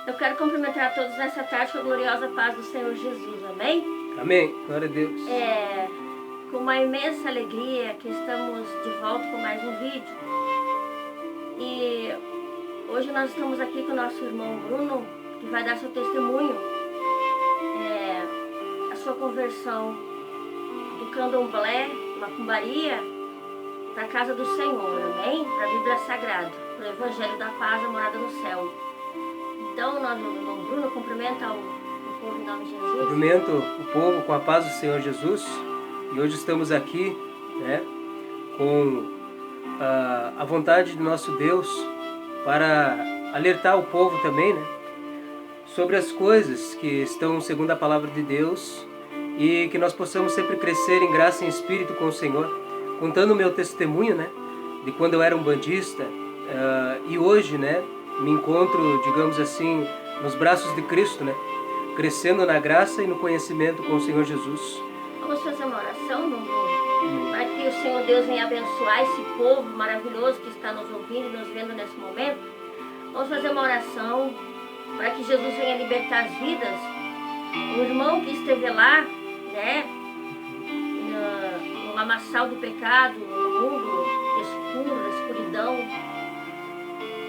Eu quero cumprimentar a todos nessa tarde com a gloriosa paz do Senhor Jesus, amém? Amém, glória a Deus. Com uma imensa alegria que estamos de volta com mais um vídeo. E hoje nós estamos aqui com o nosso irmão Bruno, que vai dar seu testemunho, a sua conversão do candomblé, macumbaria, para a casa do Senhor, amém? Para a Bíblia Sagrada, para o Evangelho da Paz, a morada no céu. Então, nosso irmão Bruno cumprimenta o povo em nome de Jesus. Cumprimento o povo com a paz do Senhor Jesus. E hoje estamos aqui, com a vontade do nosso Deus para alertar o povo também, sobre as coisas que estão segundo a palavra de Deus e que nós possamos sempre crescer em graça e em espírito com o Senhor. Contando o meu testemunho, de quando eu era um bandista e hoje, me encontro, digamos assim, nos braços de Cristo, crescendo na graça e no conhecimento com o Senhor Jesus. Vamos fazer uma oração, irmão Bruno, para que o Senhor Deus venha abençoar esse povo maravilhoso que está nos ouvindo e nos vendo nesse momento. Vamos fazer uma oração para que Jesus venha libertar as vidas. O irmão que esteve lá, no lamaçal do pecado, no mundo escuro, na escuridão.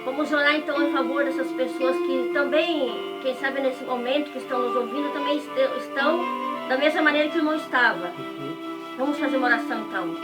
Vamos orar então em favor dessas pessoas que também, quem sabe nesse momento que estão nos ouvindo, também estão da mesma maneira que o irmão estava. Vamos fazer uma oração então.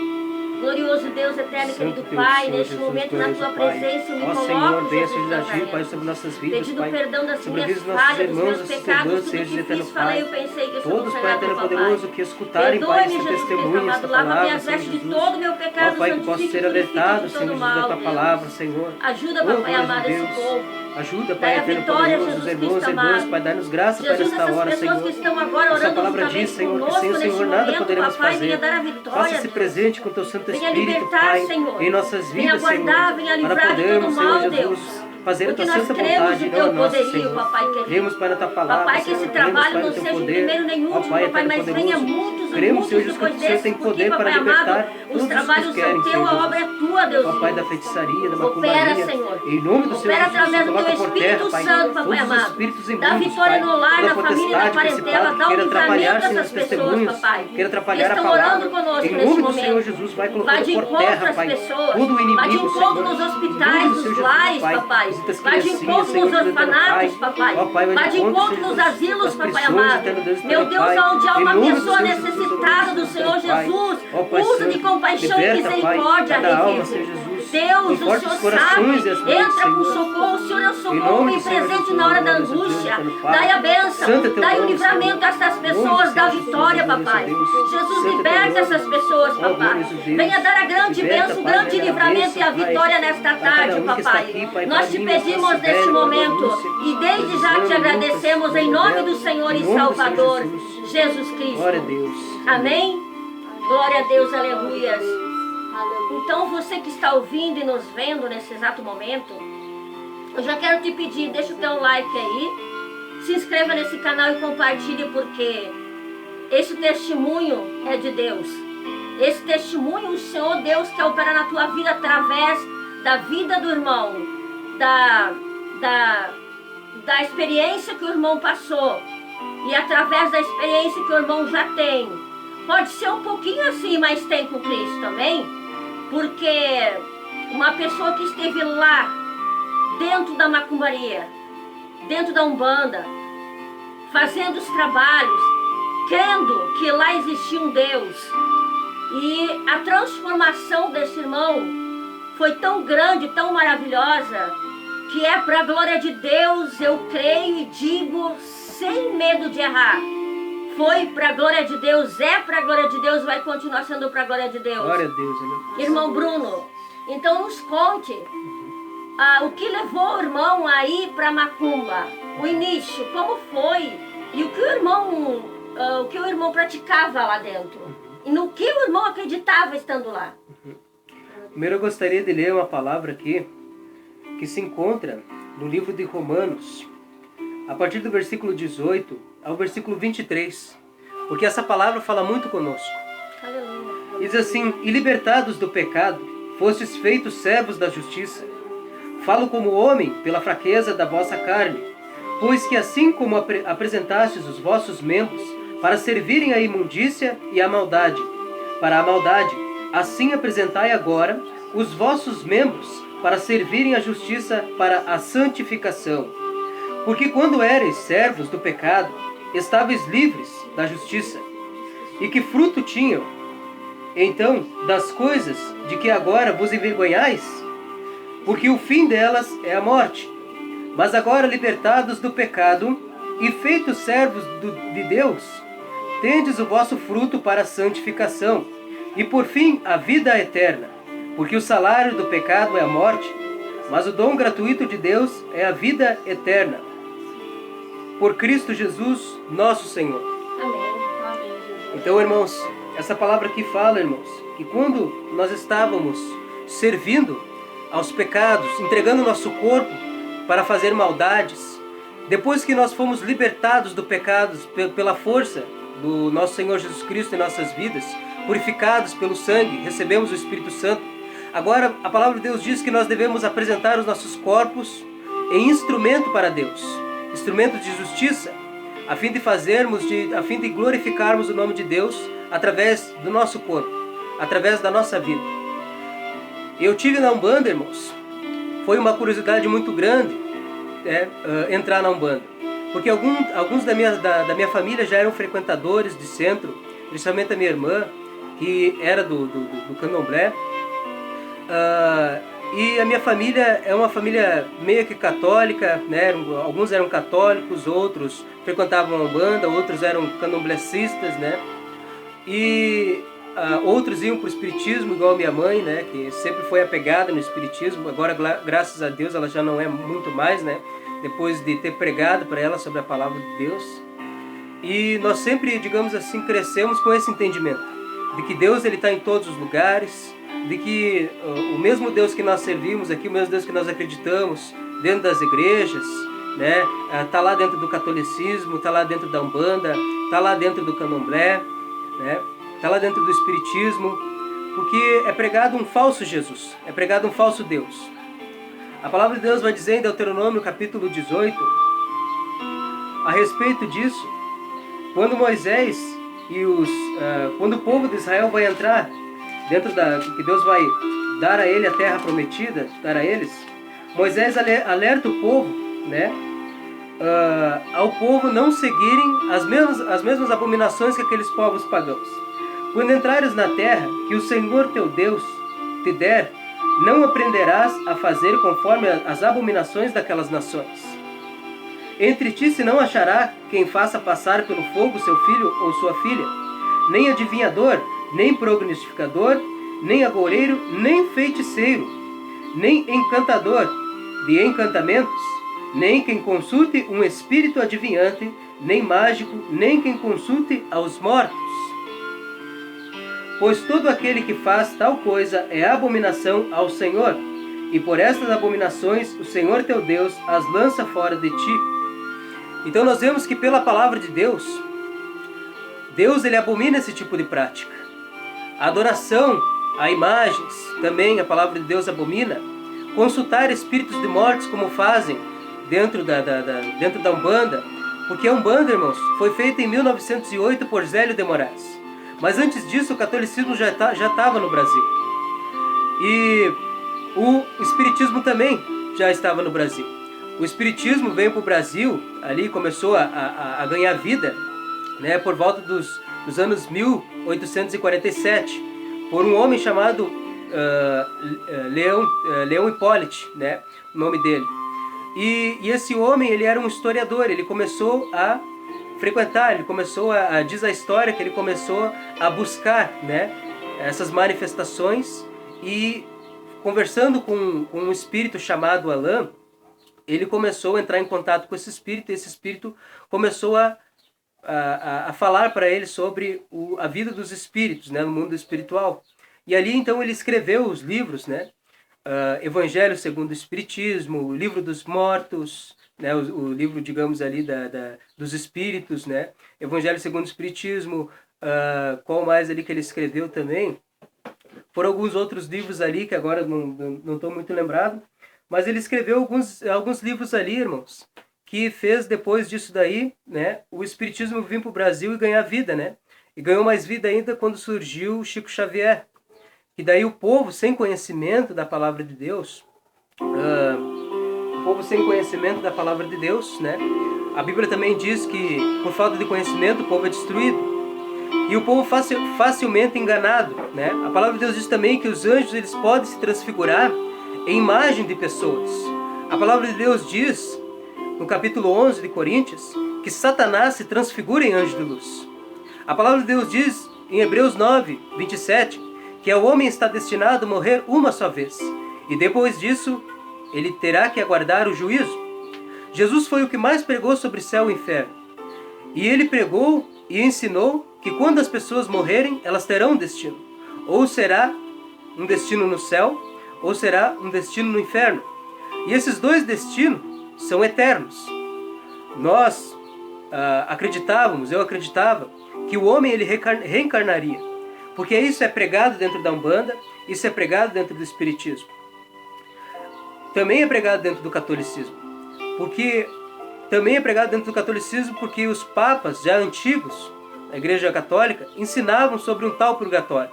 Glorioso Deus eterno, querido Pai, neste momento na Tua presença eu me coloco, Senhor, venha Jesus, agir, Pai, sobre nossas vidas, pedindo Pai, perdão das sobre minhas os nossos falhas, dos irmãos, meus nossos pecados, irmãos, tudo seja que eterno fiz, falei, eu Pai. pensei que eu Todos, Pai, eterno poderoso, que escutarem, Pai, perdoe-me, esse Jesus testemunho, Cristo, esta lava palavra, minhas Senhor vestes de Jesus. todo o meu pecado, Ó, Pai, que possa ser alertado, Senhor Jesus, da Tua palavra, Senhor. Ajuda, Ó, Papai glória amado, de esse Deus. povo. Ajuda, Dai Pai, a eterno vitória, poderoso, os Jesus irmãos, Cristo irmãs, amado. Pai, dai-nos graça, Pai, Jesus, nesta essas hora, pessoas Senhor. que estão agora Essa orando palavra juntamente diz, Senhor, que conosco sem o neste Senhor nada momento, poderemos Papai, venha fazer. dar a vitória, Faça-se Deus. presente com Teu Santo Venha Espírito, libertar, Pai, Senhor. em nossas Venha vidas, guardar, Senhor, venha para livrar de todo podermos, mal, Senhor Deus. Jesus, fazer a Porque Tua nós santa cremos vontade, no não a Teu nossa, poderio, Senhor. Papai querido. Cremos, Pai, na Tua palavra, Papai, que Senhor. esse Cremos, trabalho Pai, não no Teu seja o poder. primeiro nem o Ó, último, Pai, Papai, eterno mas venha poderoso. muitos e Cremos, muitos Senhor Jesus, que depois o Senhor desses, tem porque, poder para Papai libertar amado, todos os os trabalhos que querem, são Teu, Senhor a Jesus. obra é Tua, Deus. Ó, Pai, da feitiçaria, da Opera, macumbaria, Senhor. em nome do Senhor Opera Jesus, através do coloca Teu por terra, Espírito Pai, Santo, Papai todos os amado. espíritos Dá imundos, vitória Pai, no lar, toda na família, na potestade, parentela, principado, dá que um queira atrapalhar, livramento a Senhor, essas os pessoas, testemunhos, Papai. queira atrapalhar a Estão palavra, orando conosco em neste nome do Senhor momento. Jesus, vai Vai colocando de por encontro terra, às Pai, pessoas. todo o inimigo, Vai de encontro Senhor, nos em hospitais, nome do nos Senhor lares, Jesus, Pai, Papai. visita as Vai de criancinhas, encontro Senhor, nos Deus eterno, orfanatos, Pai. Papai. Ó, Pai, Vai de encontro nos asilos, das Papai prisões, amado. eterno Deus, Meu eterno Deus, Pai, onde há em uma nome do pessoa Senhor Jesus, necessitada do Deus Senhor eterno, Pai. Jesus, Ó, Pai uso Santo, de compaixão e liberta, Pai, misericórdia, cada alma, Rei Senhor vivo. Jesus. Deus, o Conforte Senhor os corações sabe, e as mentes, entra com Senhor. socorro, o Senhor é o Em socorro nome bem do Senhor presente Jesus, na hora em da nome do Deus angústia. eterno, Pai. Dai a bênção, Santo é teu dai o nome, livramento a Senhor. essas Em nome do pessoas, dá Senhor Jesus, vitória, glória a Papai. Deus. Jesus, Santo é teu liberta nome. essas pessoas, Ó, Papai. glórias a Deus. Venha dar a grande Liberta, bênção, o Pai, grande venha dar a livramento e a bênção, Pai, vitória nesta para cada tarde, um que está Papai. aqui, Pai, Nós para te mim, pedimos nossa neste velha, momento Lúcia, e desde já te Rosane, agradecemos Lucas, em nome do Roberto, Senhor em e nome do Senhor Salvador, Jesus. Jesus Cristo. Glória a Deus. Amém? Glória a Deus, aleluias. Então você que está ouvindo e nos vendo nesse exato momento, eu já quero te pedir, deixa o teu like aí, se inscreva nesse canal e compartilhe, porque esse testemunho é de Deus. Esse testemunho, o Senhor Deus quer operar na tua vida através da vida do irmão, da experiência que o irmão passou e através da experiência que o irmão já tem. Pode ser um pouquinho assim, mas tem com Cristo também, porque uma pessoa que esteve lá, dentro da macumbaria, dentro da Umbanda, fazendo os trabalhos, crendo que lá existia um Deus, e a transformação desse irmão foi tão grande, tão maravilhosa, que é para a glória de Deus, eu creio e digo sem medo de errar. Foi para a glória de Deus, é para a glória de Deus, vai continuar sendo para a glória de Deus. Glória a Deus, aleluia. Irmão Bruno, então nos conte o que levou o irmão a ir para Macumba, o início, como foi, e o que o irmão praticava lá dentro, e no que o irmão acreditava estando lá. Primeiro eu gostaria de ler uma palavra aqui, que se encontra no livro de Romanos, a partir do versículo 18 ao versículo 23, porque essa palavra fala muito conosco. Aleluia. Diz assim: e libertados do pecado, fostes feitos servos da justiça. Falo como homem pela fraqueza da vossa carne, Pois que assim como apresentastes os vossos membros para servirem à imundícia e à maldade, para a maldade, assim apresentai agora os vossos membros para servirem à justiça, para a santificação. Porque quando erais servos do pecado, estáveis livres da justiça. E que fruto tinham, então, das coisas de que agora vos envergonhais? Porque o fim delas é a morte. Mas agora libertados do pecado e feitos servos de Deus, tendes o vosso fruto para a santificação, e por fim a vida eterna. Porque o salário do pecado é a morte, mas o dom gratuito de Deus é a vida eterna. Por Cristo Jesus, nosso Senhor. Amém. Então, irmãos, essa palavra aqui fala, irmãos, que quando nós estávamos servindo aos pecados, entregando nosso corpo para fazer maldades, depois que nós fomos libertados do pecado pela força do nosso Senhor Jesus Cristo em nossas vidas, purificados pelo sangue, recebemos o Espírito Santo, agora a palavra de Deus diz que nós devemos apresentar os nossos corpos em instrumento para Deus, instrumento de justiça, a fim de glorificarmos o nome de Deus através do nosso corpo, através da nossa vida. Eu tive na Umbanda, irmãos, foi uma curiosidade muito grande entrar na Umbanda, porque alguns da minha família já eram frequentadores de centro, principalmente a minha irmã, que era do candomblé, e a minha família é uma família meio que católica, né? Alguns eram católicos, outros frequentavam a Umbanda, outros eram candomblecistas, né? E outros iam para o espiritismo, igual a minha mãe, né? Que sempre foi apegada no espiritismo. Agora, graças a Deus, ela já não é muito mais, né? Depois de ter pregado para ela sobre a palavra de Deus. E nós sempre, digamos assim, crescemos com esse entendimento de que Deus ele está em todos os lugares, de que o mesmo Deus que nós servimos aqui, o mesmo Deus que nós acreditamos dentro das igrejas, né, está lá dentro do catolicismo, está lá dentro da Umbanda, está lá dentro do candomblé, né, está lá dentro do espiritismo, porque é pregado um falso Jesus, é pregado um falso Deus. A palavra de Deus vai dizer em Deuteronômio capítulo 18, a respeito disso, quando Moisés quando o povo de Israel vai entrar dentro que Deus vai dar a ele a terra prometida, dar a eles, Moisés alerta o povo, né, ao povo não seguirem as mesmas abominações que aqueles povos pagãos. Quando entrares na terra que o Senhor teu Deus te der, não aprenderás a fazer conforme as abominações daquelas nações. Entre ti se não achará quem faça passar pelo fogo seu filho ou sua filha, nem adivinhador, nem prognosticador, nem agoureiro, nem feiticeiro, nem encantador de encantamentos, nem quem consulte um espírito adivinhante, nem mágico, nem quem consulte aos mortos. Pois todo aquele que faz tal coisa é abominação ao Senhor, e por estas abominações o Senhor teu Deus as lança fora de ti. Então nós vemos que pela palavra de Deus, ele abomina esse tipo de prática. A adoração a imagens, também a palavra de Deus abomina. Consultar espíritos de mortes, como fazem dentro da Umbanda, porque a Umbanda, irmãos, foi feita em 1908 por Zélio de Moraes. Mas antes disso o catolicismo já estava no Brasil. E o espiritismo também já estava no Brasil. O espiritismo veio para o Brasil, ali começou a ganhar vida, né, por volta dos anos 1847, por um homem chamado Leão Hipólite, né, o nome dele. E esse homem, ele era um historiador, ele começou a frequentar, diz a história que ele começou a buscar, né, essas manifestações, e conversando com um espírito chamado Alain, ele começou a entrar em contato com esse espírito, e esse espírito começou a falar para ele sobre a vida dos espíritos, né, no mundo espiritual. E ali então ele escreveu os livros, né, Evangelho segundo o Espiritismo, o Livro dos Mortos, né, o livro, digamos ali, dos espíritos, né, Evangelho segundo o Espiritismo, qual mais ali que ele escreveu também? Foram alguns outros livros ali que agora não estou muito lembrado, mas ele escreveu alguns livros ali, irmãos, que fez depois disso daí, né, o espiritismo vir para o Brasil e ganhar vida, né? E ganhou mais vida ainda quando surgiu Chico Xavier. E daí o povo sem conhecimento da palavra de Deus, o povo sem conhecimento da palavra de Deus, né? A Bíblia também diz que por falta de conhecimento o povo é destruído. E o povo facilmente enganado, né? A palavra de Deus diz também que os anjos eles podem se transfigurar em imagem de pessoas. A palavra de Deus diz, no capítulo 11 de Coríntios, que Satanás se transfigura em anjo de luz. A palavra de Deus diz, em Hebreus 9, 27, que o homem está destinado a morrer uma só vez. E depois disso, ele terá que aguardar o juízo. Jesus foi o que mais pregou sobre céu e inferno. E ele pregou e ensinou que quando as pessoas morrerem, elas terão um destino. Ou será um destino no céu, ou será um destino no inferno. E esses dois destinos são eternos. Nós eu acreditava, que o homem ele reencarnaria. Porque isso é pregado dentro da Umbanda, isso é pregado dentro do Espiritismo. Também é pregado dentro do catolicismo. Porque os papas já antigos, a Igreja Católica, ensinavam sobre um tal purgatório.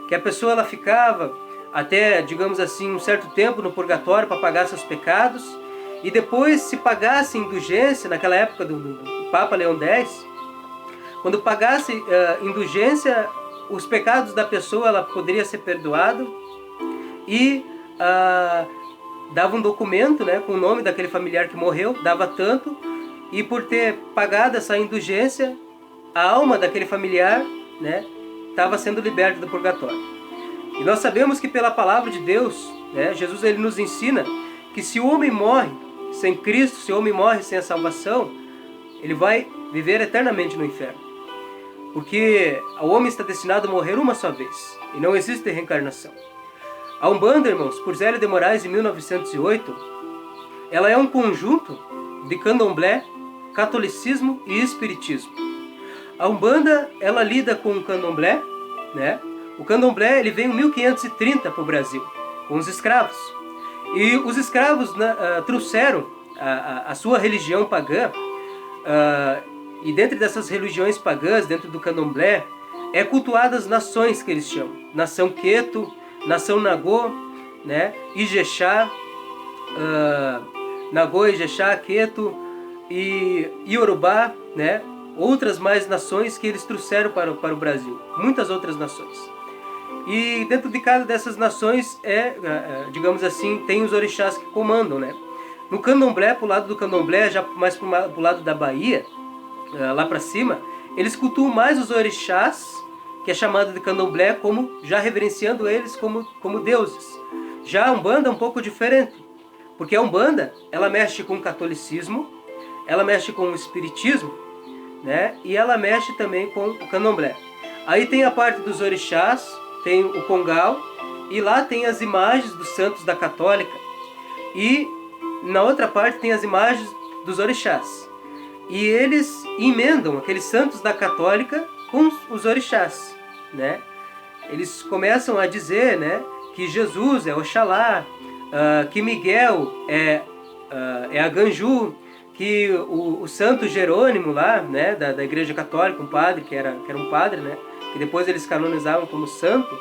Que a pessoa ela ficava até, digamos assim, um certo tempo no purgatório para pagar seus pecados. E depois, se pagasse indulgência, naquela época do Papa Leão X, quando pagasse indulgência, os pecados da pessoa ela poderia ser perdoado e dava um documento, né, com o nome daquele familiar que morreu, dava tanto, e por ter pagado essa indulgência, a alma daquele familiar, né, estava sendo liberta do purgatório. E nós sabemos que pela palavra de Deus, né, Jesus ele nos ensina que se o homem morre sem Cristo, se o homem morre sem a salvação, ele vai viver eternamente no inferno. Porque o homem está destinado a morrer uma só vez, e não existe reencarnação. A Umbanda, irmãos, por Zélio de Moraes, em 1908, ela é um conjunto de candomblé, catolicismo e espiritismo. A Umbanda, ela lida com o candomblé, né? O candomblé, ele veio em 1530 para o Brasil, com os escravos. E os escravos trouxeram a sua religião pagã, e dentro dessas religiões pagãs, dentro do candomblé, é cultuadas nações que eles chamam. Nação Queto, Nação Nagô, né? Ijexá, Nagô, Ijexá, Queto e Iorubá, né? Outras mais nações que eles trouxeram para o Brasil. Muitas outras nações. E dentro de cada dessas nações, digamos assim, tem os orixás que comandam, né? No candomblé, pro lado do candomblé, já mais pro lado da Bahia, lá para cima, eles cultuam mais os orixás, que é chamado de candomblé, como já reverenciando eles como deuses. Já a Umbanda é um pouco diferente, porque a Umbanda, ela mexe com o catolicismo, ela mexe com o espiritismo, né? E ela mexe também com o candomblé. Aí tem a parte dos orixás, tem o Congal, e lá tem as imagens dos santos da Católica, e na outra parte tem as imagens dos orixás. E eles emendam aqueles santos da Católica com os orixás, né? Eles começam a dizer, né, que Jesus é Oxalá, que Miguel é a Ganju, que o santo Jerônimo lá, né, da Igreja Católica, um padre que era um padre, né, que depois eles canonizavam como santo,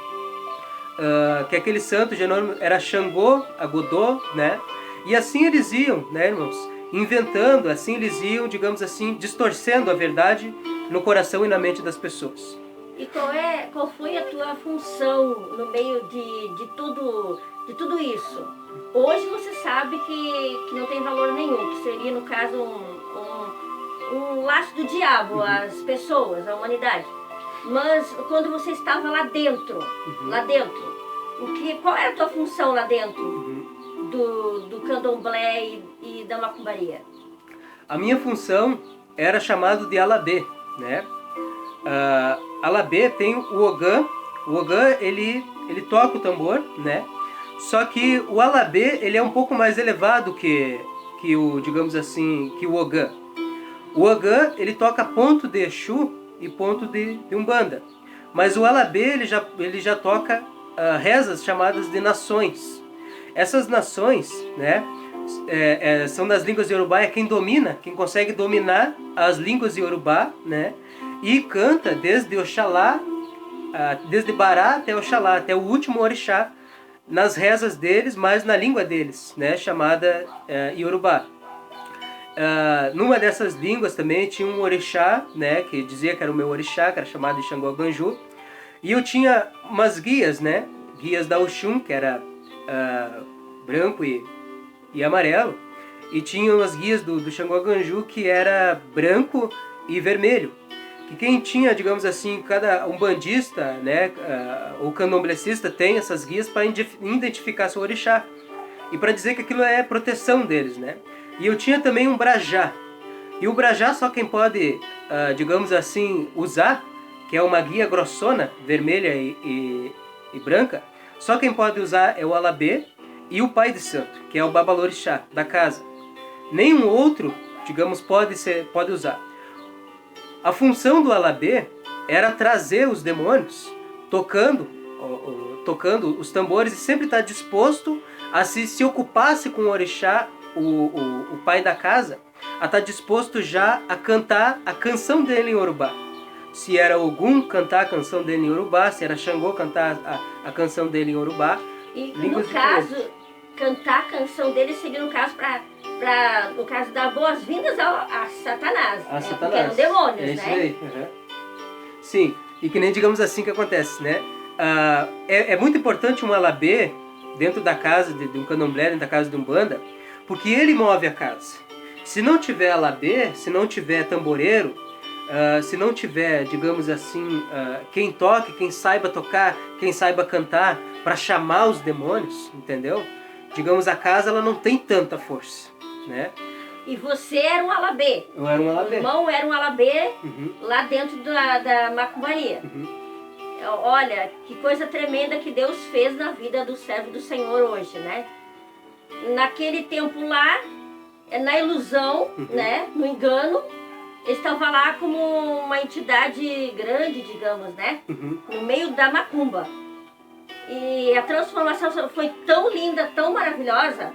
que aquele santo Jerônimo era Xangô, Agodô, né? E assim eles iam, né, irmãos, inventando, assim eles iam, digamos assim, distorcendo a verdade no coração e na mente das pessoas. E qual foi a tua função no meio de tudo isso? Hoje você sabe que não tem valor nenhum, que seria, no caso, um laço do diabo, as pessoas, a humanidade. Mas quando você estava lá dentro, qual era a tua função lá dentro do candomblé e da macumbaria? A minha função era chamado de Alabê, né? Alabê tem o Ogã. O Ogã, ele toca o tambor, né? Só que o Alabê, ele é um pouco mais elevado que o, digamos assim, que o Ogã. O Ogã, ele toca ponto de Exu e ponto de Umbanda. Mas o Alabê, ele já toca rezas chamadas de nações. Essas nações, né, são das línguas iorubá, é quem domina, quem consegue dominar as línguas iorubá, né? E canta desde Oxalá, desde Bará até Oxalá, até o último orixá, nas rezas deles, mas na língua deles, né? Chamada iorubá. Numa dessas línguas também tinha um orixá, né? Que dizia que era o meu orixá, que era chamado de Xangô Ganju. E eu tinha umas guias, né? Guias da Oxum, que era branco e amarelo. E tinha umas guias do Xangô Ganju, que era branco e vermelho. Que quem tinha, digamos assim, cada umbandista, né? Ou candomblecista tem essas guias para identificar seu orixá. E para dizer que aquilo é proteção deles, né? E eu tinha também um brajá. E o brajá só quem pode, digamos assim, usar, que é uma guia grossona, vermelha e branca, só quem pode usar é o alabê e o pai de santo, que é o babalorixá da casa. Nenhum outro, digamos, pode usar. A função do alabê era trazer os demônios tocando os tambores e sempre estar disposto a se ocupasse com o orixá, o pai da casa, a estar disposto já a cantar a canção dele em Yorubá. Se era Ogum, cantar a canção dele em Yorubá. Se era Xangô, cantar a canção dele em Yorubá. E no caso, cantar a canção dele seria no caso no caso, dar boas-vindas a Satanás. A Satanás. Porque eram demônios, é isso né? Aí. Uhum. Sim, e que nem digamos assim que acontece, né? É muito importante um alabê dentro da casa de um candomblé, dentro da casa de umbanda, porque ele move a casa. Se não tiver alabê, se não tiver tamboreiro, se não tiver, digamos assim, quem toque, quem saiba tocar, quem saiba cantar para chamar os demônios, entendeu? Digamos, a casa ela não tem tanta força, né? E você era um alabê. Eu era um alabê. O irmão era um alabê, uhum. Lá dentro da macumbaria. Uhum. Olha, que coisa tremenda que Deus fez na vida do servo do Senhor hoje, né? Naquele tempo lá, na ilusão, uhum. né? No engano, ele estava lá como uma entidade grande, digamos, né? Uhum. No meio da macumba. E a transformação foi tão linda, tão maravilhosa,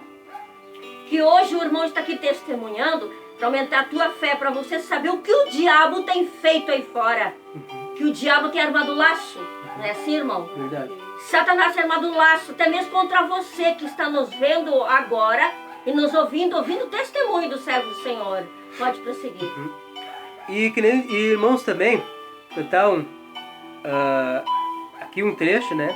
que hoje o irmão está aqui testemunhando para aumentar a tua fé, para você saber o que o diabo tem feito aí fora. Uhum. Que o diabo tem armado laço, não é assim, irmão? Verdade. Satanás tem armado laço, até mesmo contra você que está nos vendo agora e nos ouvindo o testemunho do servo do Senhor. Pode prosseguir. Uhum. E irmãos também, cantar aqui um trecho, né?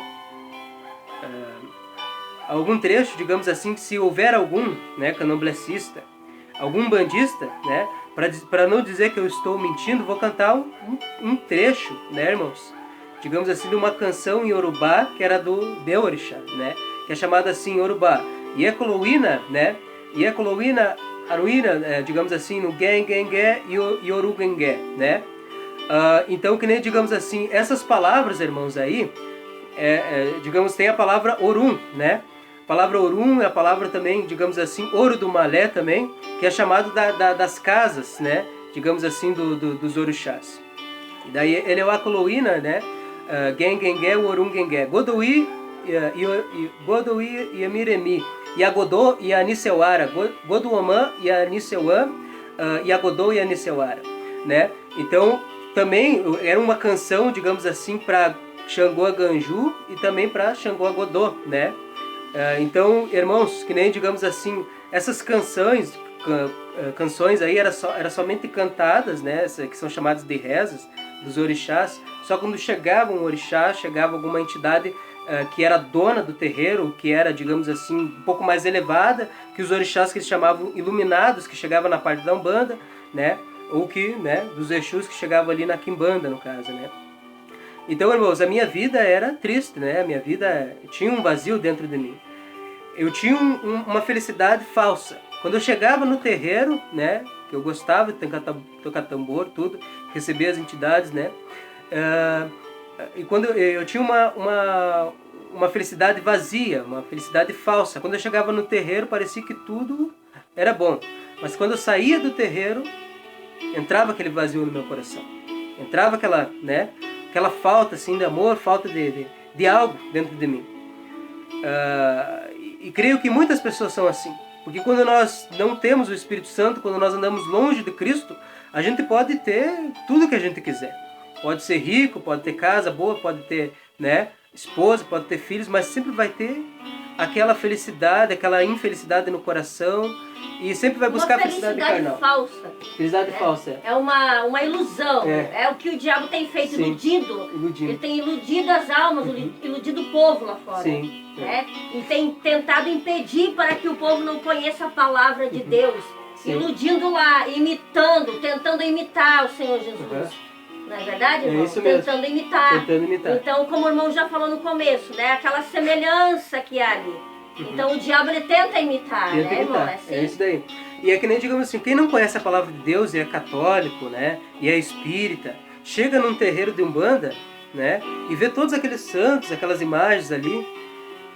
Algum trecho, digamos assim, que se houver algum, né, candomblecista, algum bandista, né, para não dizer que eu estou mentindo, vou cantar um trecho, né, irmãos? Digamos assim, de uma canção em Yorubá, que era do Orixá, né, que é chamada assim, Yorubá. Iekolouina, né, Iekolouina, Aruína, digamos assim, no Gengengé e Yorugengé, né? Então, que nem, digamos assim, essas palavras, irmãos, aí, digamos, tem a palavra Orum, né? A palavra Orum é a palavra também, digamos assim, Ouro do Malé também, que é chamado das casas, né? Digamos assim, dos orixás. E daí ele é o Akolouina, né? Gengengé, Orungengé. Godoí e Amiremi. Yagodô e Aniceuara. Godoamã e Aniceuã. Yagodô e Aniceuara, né? Então, também era uma canção, digamos assim, para Xangô Ganju e também para Xangô Godô, né? Então, irmãos, que nem, digamos assim, essas canções aí era somente cantadas, né? Que são chamadas de rezas dos orixás. Só quando chegava um orixá, chegava alguma entidade que era dona do terreiro, que era, digamos assim, um pouco mais elevada que os orixás que eles chamavam iluminados, que chegavam na parte da Umbanda, né? Ou que, né, dos Exus que chegavam ali na Quimbanda, no caso, né? Então, irmãos, a minha vida era triste, né? A minha vida tinha um vazio dentro de mim. Eu tinha uma felicidade falsa. Quando eu chegava no terreiro, né? Que eu gostava de tocar tambor, tudo, receber as entidades, né? E quando eu tinha uma felicidade vazia, uma felicidade falsa. Quando eu chegava no terreiro, parecia que tudo era bom. Mas quando eu saía do terreiro, entrava aquele vazio no meu coração. Entrava aquela falta assim, de amor, falta de algo dentro de mim. E creio que muitas pessoas são assim. Porque quando nós não temos o Espírito Santo, quando nós andamos longe de Cristo, a gente pode ter tudo que a gente quiser. Pode ser rico, pode ter casa boa, pode ter, né, esposa, pode ter filhos, mas sempre vai ter aquela felicidade, aquela infelicidade no coração, e sempre vai buscar a felicidade carnal. Falsa. Felicidade falsa. É uma ilusão. É. É o que o diabo tem feito, Sim. iludindo. Iludindo. Ele tem iludido as almas, iludido o povo lá fora. Sim. Né? E tem tentado impedir para que o povo não conheça a palavra de Deus. Sim. Iludindo lá, imitando, tentando imitar o Senhor Jesus. Não é verdade, irmão? É isso mesmo. Tentando imitar. Tentando imitar. Então, como o irmão já falou no começo, né? Aquela semelhança que há ali. Então o diabo ele tenta imitar, Tenta né, irmão? imitar. É assim? É isso daí. E é que nem, digamos assim, quem não conhece a palavra de Deus e é católico, né? E é espírita, chega num terreiro de Umbanda, né? E vê todos aqueles santos, aquelas imagens ali.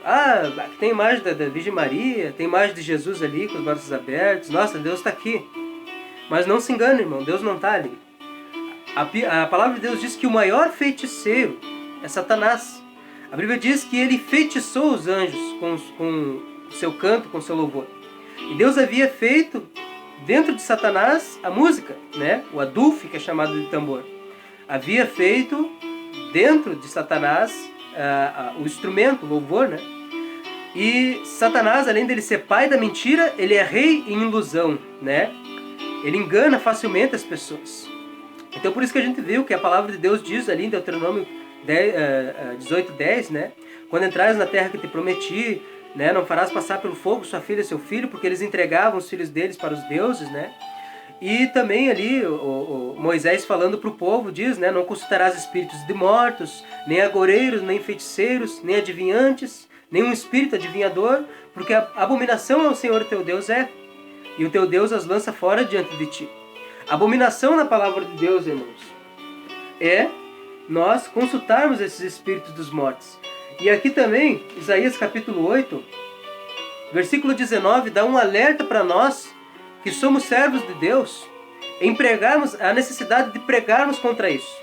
Ah, tem imagem da Virgem Maria, tem imagem de Jesus ali com os braços abertos. Nossa, Deus está aqui. Mas não se engane, irmão, Deus não está ali. A palavra de Deus diz que o maior feiticeiro é Satanás. A Bíblia diz que ele feitiçou os anjos com seu canto, com seu louvor. E Deus havia feito dentro de Satanás a música, né? O adufe, que é chamado de tambor. Havia feito dentro de Satanás o instrumento, o louvor, né? E Satanás, além dele ser pai da mentira, ele é rei em ilusão, né? Ele engana facilmente as pessoas. Então por isso que a gente viu que a palavra de Deus diz ali em Deuteronômio 18:10, né? Quando entrares na terra que te prometi, né? Não farás passar pelo fogo sua filha e seu filho, porque eles entregavam os filhos deles para os deuses, né? E também ali o Moisés falando para o povo diz, né? Não consultarás espíritos de mortos, nem agoreiros, nem feiticeiros, nem adivinhantes, nem um espírito adivinhador, porque a abominação ao Senhor teu Deus é, e o teu Deus as lança fora diante de ti. Abominação na palavra de Deus, irmãos, é nós consultarmos esses espíritos dos mortos. E aqui também, Isaías capítulo 8, versículo 19, dá um alerta para nós que somos servos de Deus, em pregarmos a necessidade de pregarmos contra isso.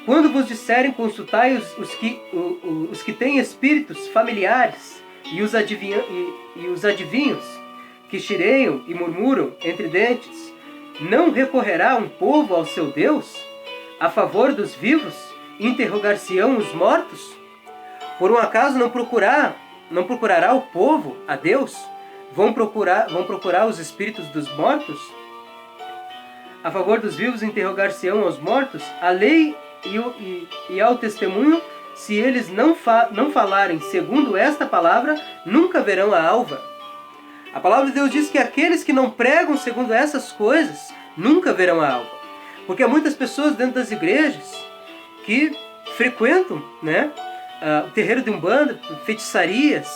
Quando vos disserem, consultai os que têm espíritos familiares e os adivinhos, que chireiam e murmuram entre dentes, não recorrerá um povo ao seu Deus a favor dos vivos? Interrogar-se-ão os mortos? Por um acaso não procurará o povo a Deus? Vão procurar os espíritos dos mortos? A favor dos vivos interrogar-se-ão os mortos? A lei e ao testemunho, se eles não falarem segundo esta palavra, nunca verão a alva. A palavra de Deus diz que aqueles que não pregam segundo essas coisas, nunca verão a alva. Porque há muitas pessoas dentro das igrejas que frequentam, né, o terreiro de Umbanda, feitiçarias.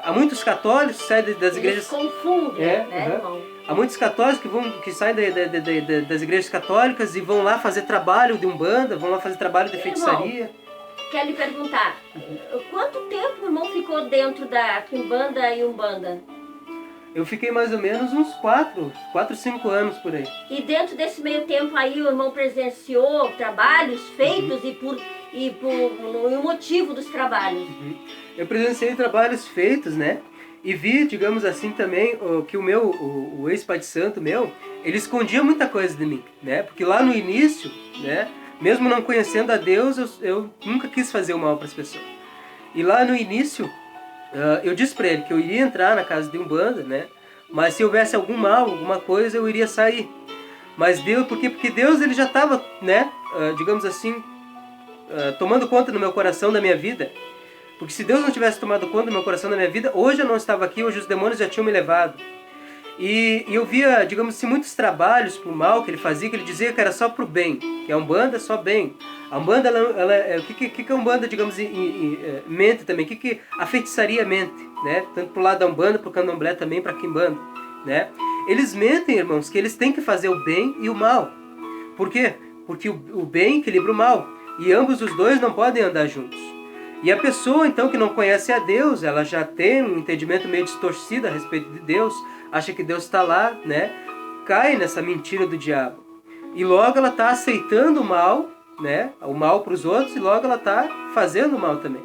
Há muitos católicos que saem das igrejas... Eles confundem, né, irmão? Há muitos católicos que saem das igrejas católicas e vão lá fazer trabalho de Umbanda, vão lá fazer trabalho de feitiçaria. Irmão, quero lhe perguntar, quanto tempo o irmão ficou dentro da Quimbanda e Umbanda? Eu fiquei mais ou menos uns 4, 5 anos por aí. E dentro desse meio tempo aí o irmão presenciou trabalhos feitos e o motivo dos trabalhos? Eu presenciei trabalhos feitos, né? E vi, digamos assim, também que o ex-pai de santo meu, ele escondia muita coisa de mim, né? Porque lá no início, né? Mesmo não conhecendo a Deus, eu nunca quis fazer o mal para as pessoas. E lá no início, eu disse para ele que eu iria entrar na casa de Umbanda, né? Mas se houvesse algum mal, alguma coisa, eu iria sair. Mas Deus, porque Deus ele já estava, né? Digamos assim, tomando conta do meu coração, da minha vida. Porque se Deus não tivesse tomado conta do meu coração, da minha vida, hoje eu não estava aqui, hoje os demônios já tinham me levado. E eu via, digamos assim, muitos trabalhos para o mal que ele fazia, que ele dizia que era só para o bem, que a Umbanda é só bem. A Umbanda, o que a Umbanda, digamos, mente também, o que a feitiçaria mente, né? Tanto para o lado da Umbanda, para o Candomblé também, para a Quimbanda, né? Eles mentem, irmãos, que eles têm que fazer o bem e o mal. Por quê? Porque o bem equilibra o mal, e ambos os dois não podem andar juntos. E a pessoa, então, que não conhece a Deus, ela já tem um entendimento meio distorcido a respeito de Deus, acha que Deus está lá, né? Cai nessa mentira do diabo. E logo ela está aceitando o mal, né? O mal para os outros, e logo ela está fazendo o mal também.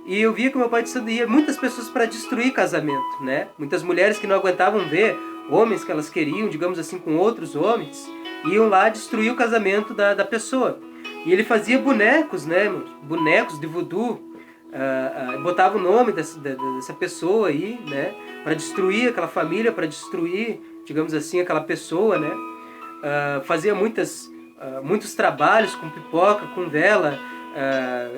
E eu via que meu pai de santo ia muitas pessoas para destruir casamento, né? Muitas mulheres que não aguentavam ver homens que elas queriam, digamos assim, com outros homens, iam lá destruir o casamento da pessoa. E ele fazia bonecos, né? Bonecos de voodoo, botava o nome dessa pessoa aí, né? Para destruir aquela família, para destruir, digamos assim, aquela pessoa, né? Fazia muitos trabalhos com pipoca, com vela,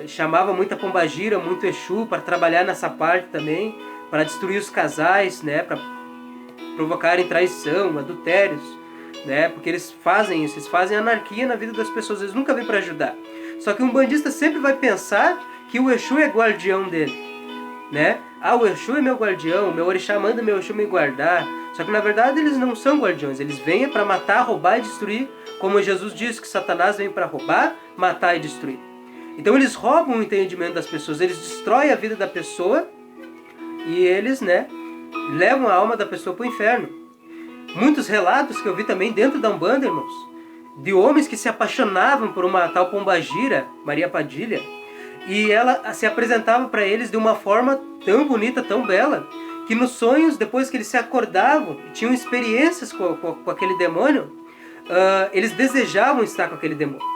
chamava muita pombagira, muito Exu para trabalhar nessa parte também, para destruir os casais, né? Para provocarem traição, adultérios, né? Porque eles fazem isso, eles fazem anarquia na vida das pessoas, eles nunca vêm para ajudar. Só que um bandista sempre vai pensar que o Exu é guardião dele, né? O Exu é meu guardião, meu orixá manda meu Exu me guardar. Só que na verdade eles não são guardiões, eles vêm para matar, roubar e destruir, como Jesus disse que Satanás vem para roubar, matar e destruir. Então eles roubam o entendimento das pessoas, eles destroem a vida da pessoa e eles, né, levam a alma da pessoa para o inferno. Muitos relatos que eu vi também dentro da Umbanda, irmãos, de homens que se apaixonavam por uma tal pombagira, Maria Padilha, e ela se apresentava para eles de uma forma tão bonita, tão bela, que nos sonhos, depois que eles se acordavam, tinham experiências com aquele demônio, eles desejavam estar com aquele demônio.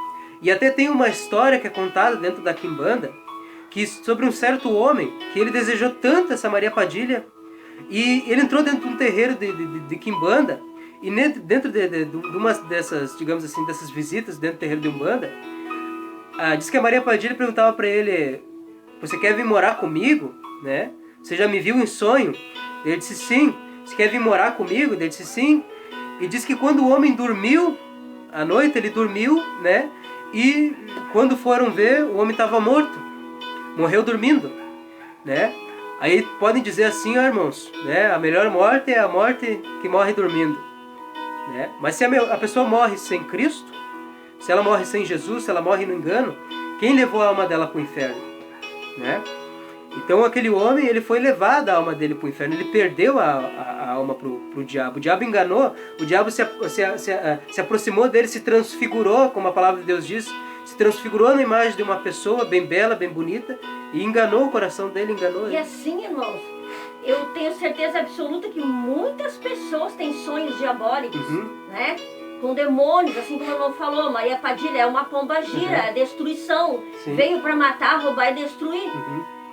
E até tem uma história que é contada dentro da Quimbanda, que sobre um certo homem, que ele desejou tanto essa Maria Padilha, e ele entrou dentro de um terreiro de Quimbanda, e dentro de uma dessas, digamos assim, dessas visitas dentro do terreiro de Umbanda, diz que a Maria Padilha perguntava para ele: você quer vir morar comigo? Né? Você já me viu em sonho? Ele disse sim. Você quer vir morar comigo? Ele disse sim. E diz que quando o homem dormiu, à noite ele dormiu, né? E quando foram ver, o homem estava morto. Morreu dormindo, né? Aí podem dizer assim, irmãos, né? A melhor morte é a morte que morre dormindo, né? Mas se a pessoa morre sem Cristo, se ela morre sem Jesus, se ela morre no engano, quem levou a alma dela para o inferno, né? Então aquele homem, ele foi levado a alma dele para o inferno, ele perdeu a alma para o diabo. O diabo enganou, o diabo se aproximou dele, se transfigurou, como a palavra de Deus diz, se transfigurou na imagem de uma pessoa bem bela, bem bonita, e enganou o coração dele, enganou ele. E assim, irmãos, eu tenho certeza absoluta que muitas pessoas têm sonhos diabólicos, né? Com demônios, assim como o irmão falou, Maria Padilha é uma pombagira, é destruição. Sim. Veio para matar, roubar e destruir.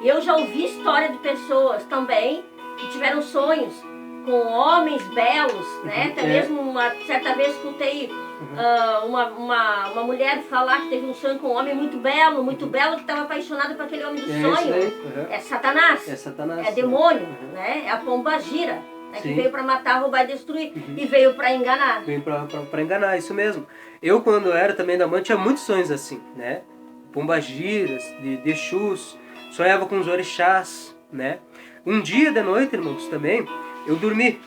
E eu já ouvi história de pessoas também que tiveram sonhos com homens belos, né? Até mesmo uma certa vez escutei uma mulher falar que teve um sonho com um homem muito belo, que estava apaixonado por aquele homem do sonho. É Satanás, é demônio, né? É a pombagira, né? Que veio para matar, roubar e destruir, e veio para enganar. Veio para enganar, isso mesmo. Eu, quando era também da mãe, tinha muitos sonhos assim, né? Pombagiras, de Exus, sonhava com os orixás, né? Um dia de noite, irmãos, também, eu dormi.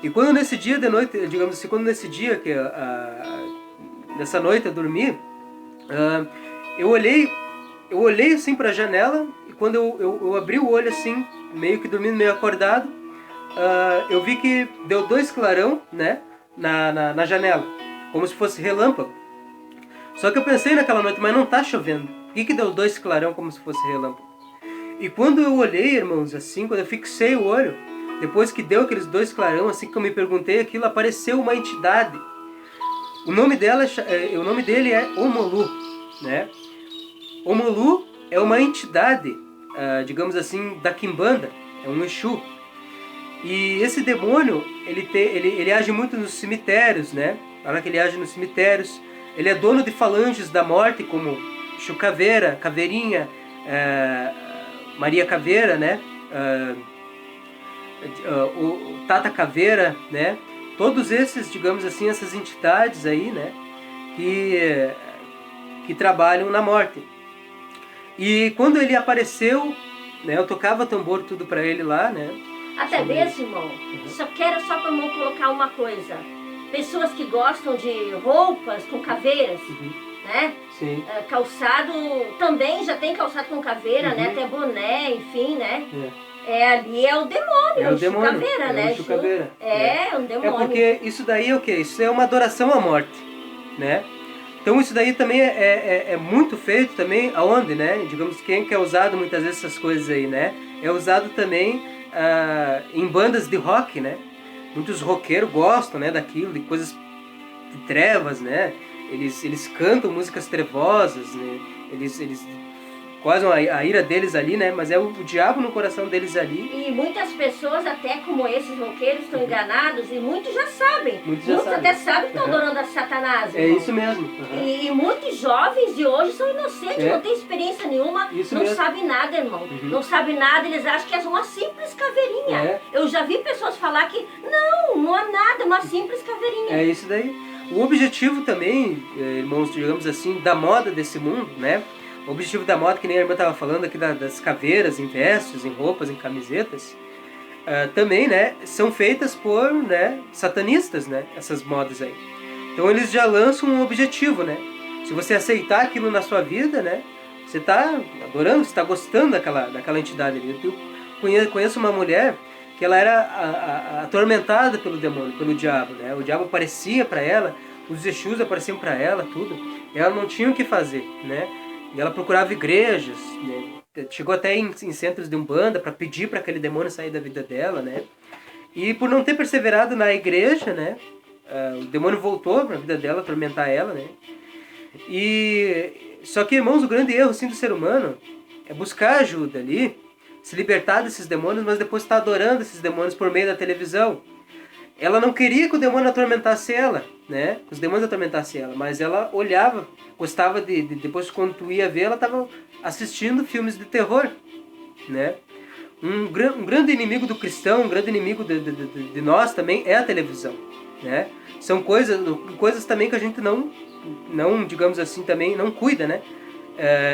E quando nesse dia de noite, digamos assim, nessa noite eu dormi, eu olhei assim para a janela, e quando eu abri o olho assim, meio que dormindo, meio acordado, eu vi que deu 2 clarão, né, na janela, como se fosse relâmpago. Só que eu pensei naquela noite, mas não tá chovendo. Por que deu 2 clarão como se fosse relâmpago? E quando eu olhei, irmãos, assim, quando eu fixei o olho, depois que deu aqueles 2 clarão, assim que eu me perguntei aquilo, apareceu uma entidade. O nome dele é Omolu, né? Omolu é uma entidade, digamos assim, da Quimbanda, é um Exu. E esse demônio, ele age muito nos cemitérios, né? Fala que ele age nos cemitérios. Ele é dono de falanges da morte, como Exu Caveira, Caveirinha, Maria Caveira, né? O Tata Caveira, né? Todos esses, digamos assim, essas entidades aí, né? Que trabalham na morte. E quando ele apareceu, né? Eu tocava tambor tudo para ele lá, né? Até mesmo, irmão, só quero para o irmão colocar uma coisa. Pessoas que gostam de roupas com caveiras, né? Sim. Calçado, também já tem calçado com caveira, né? Até boné, enfim, né? Ali é o demônio, é o demônio, caveira, né? O caveira. É um demônio. É porque isso daí é o quê? Isso é uma adoração à morte, né? Então isso daí também é muito feito também aonde, né? Digamos, quem que é usado muitas vezes essas coisas aí, né? É usado também em bandas de rock, né? Muitos roqueiros gostam, né, daquilo, de coisas de trevas, né? Eles cantam músicas trevosas, né? Eles causam a ira deles ali, né? Mas é o diabo no coração deles ali. E muitas pessoas, até como esses roqueiros, estão enganados e muitos já sabem. Muitos até sabem que estão adorando a Satanás. É irmão. isso mesmo. E muitos jovens de hoje são inocentes, não têm experiência nenhuma, Isso não mesmo. sabem nada, irmão. Não sabem nada, eles acham que é uma simples caveirinha. Eu já vi pessoas falar que não é nada, é uma simples caveirinha. É isso daí. O objetivo também, irmãos, digamos assim, da moda desse mundo, né? O objetivo da moda, que nem a irmã estava falando aqui, das caveiras em vestes, em roupas, em camisetas, também, né, são feitas por, né, satanistas, né, essas modas aí. Então eles já lançam um objetivo, né? Se você aceitar aquilo na sua vida, né, você está adorando, você está gostando daquela entidade ali. Eu conheço uma mulher que ela era atormentada pelo demônio, pelo diabo, né? O diabo aparecia para ela, os Exus apareciam para ela, tudo. E ela não tinha o que fazer, né? E ela procurava igrejas, né? Chegou até em centros de umbanda para pedir para aquele demônio sair da vida dela, né? E por não ter perseverado na igreja, né? O demônio voltou para a vida dela, atormentar ela, né? E só que, irmãos, o grande erro assim, do ser humano é buscar ajuda ali, se libertar desses demônios, mas depois estar adorando esses demônios por meio da televisão. Ela não queria que o demônio atormentasse ela, né? Que os demônios atormentassem ela, mas ela olhava, gostava depois quando tu ia ver, ela estava assistindo filmes de terror, né? Um grande inimigo do cristão, um grande inimigo de nós também é a televisão, né? São coisas também que a gente não, digamos assim, também não cuida, né?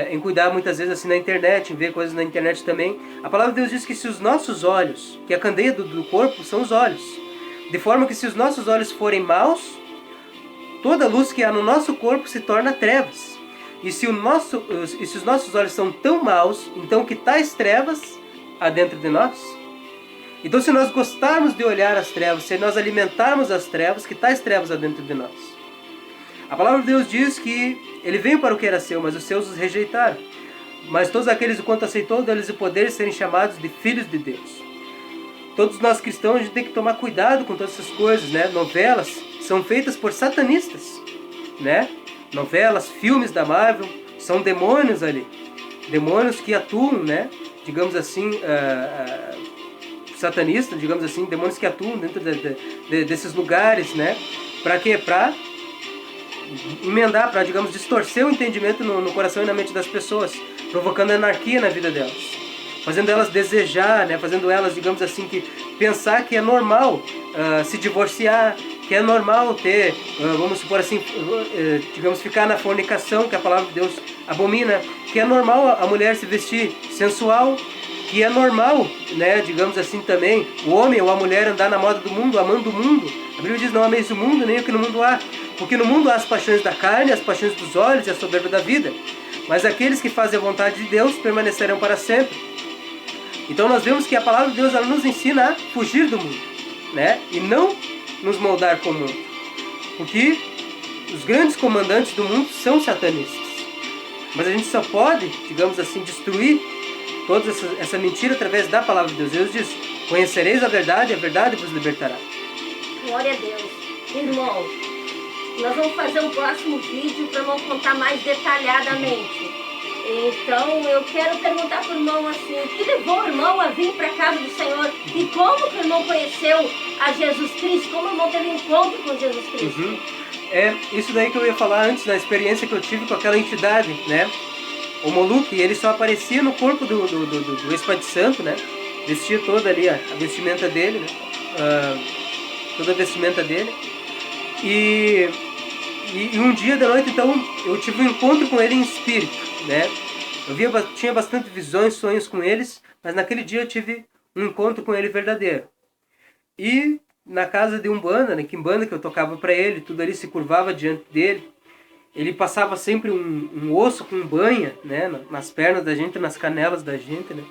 Em cuidar muitas vezes assim na internet, em ver coisas na internet também. A palavra de Deus diz que se os nossos olhos, que a candeia do corpo são os olhos, de forma que se os nossos olhos forem maus, toda a luz que há no nosso corpo se torna trevas. E se os nossos olhos são tão maus, então que tais trevas há dentro de nós? Então se nós gostarmos de olhar as trevas, se nós alimentarmos as trevas, que tais trevas há dentro de nós? A palavra de Deus diz que ele veio para o que era seu, mas os seus os rejeitaram. Mas todos aqueles o quanto aceitou, deles o poder de serem chamados de filhos de Deus. Todos nós cristãos, a gente tem que tomar cuidado com todas essas coisas, né? Novelas são feitas por satanistas, né? Novelas, filmes da Marvel, são demônios ali. Demônios que atuam, né? Digamos assim, satanistas, digamos assim, demônios que atuam dentro desses lugares, né? Para quê? Para emendar, para, digamos, distorcer o entendimento no coração e na mente das pessoas, provocando anarquia na vida delas, fazendo elas desejar, né, fazendo elas, digamos assim, que pensar que é normal se divorciar, que é normal ter, vamos supor assim, digamos, ficar na fornicação, que a palavra de Deus abomina, que é normal a mulher se vestir sensual, que é normal, né, digamos assim também, o homem ou a mulher andar na moda do mundo, amando o mundo. A Bíblia diz, não ameis o mundo, nem o que no mundo há, porque no mundo há as paixões da carne, as paixões dos olhos e a soberba da vida, mas aqueles que fazem a vontade de Deus permanecerão para sempre. Então nós vemos que a palavra de Deus ela nos ensina a fugir do mundo, né, e não nos moldar com o mundo, porque os grandes comandantes do mundo são satanistas, mas a gente só pode, digamos assim, destruir toda essa mentira através da palavra de Deus. Deus diz, conhecereis a verdade vos libertará. Glória a Deus. Irmão, nós vamos fazer um próximo vídeo para não contar mais detalhadamente. Então, eu quero perguntar para o irmão assim, o que levou o irmão a vir para a casa do Senhor? E como que o irmão conheceu a Jesus Cristo? Como o irmão teve um encontro com Jesus Cristo? É isso daí que eu ia falar antes, da experiência que eu tive com aquela entidade, né? O Moloch, ele só aparecia no corpo do Espírito Santo, né? Vestia toda ali a vestimenta dele, né? Toda a vestimenta dele. E um dia da noite, então, eu tive um encontro com ele em espírito, né? Tinha bastante visões, sonhos com eles, mas naquele dia eu tive um encontro com ele verdadeiro. E na casa de Umbanda, né? Quimbanda, que eu tocava para ele, tudo ali se curvava diante dele. Ele passava sempre um osso com banha, né, nas pernas da gente, nas canelas da gente, né,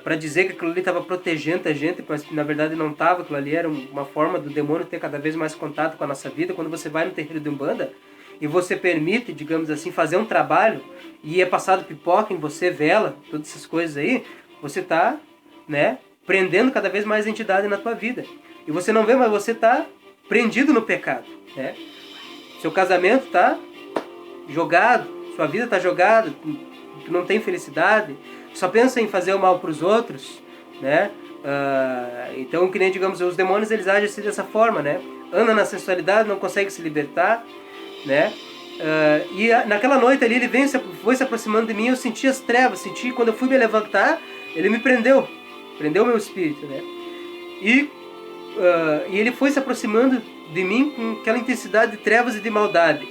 para dizer que aquilo ali estava protegendo a gente, mas na verdade não estava. Aquilo ali era uma forma do demônio ter cada vez mais contato com a nossa vida. Quando você vai no terreiro de Umbanda, e você permite, digamos assim, fazer um trabalho, e é passado pipoca em você, vela, todas essas coisas aí, você está, né, prendendo cada vez mais entidade na tua vida. E você não vê, mas você está prendido no pecado, né? Seu casamento está jogado, sua vida está jogada, tu não tem felicidade, só pensa em fazer o mal para os outros, né? Então, que nem, digamos, os demônios, eles agem assim dessa forma, né? Anda na sensualidade, não consegue se libertar, né? E naquela noite ali, ele foi se aproximando de mim, eu senti as trevas, quando eu fui me levantar, ele me prendeu meu espírito, né? E ele foi se aproximando de mim com aquela intensidade de trevas e de maldade.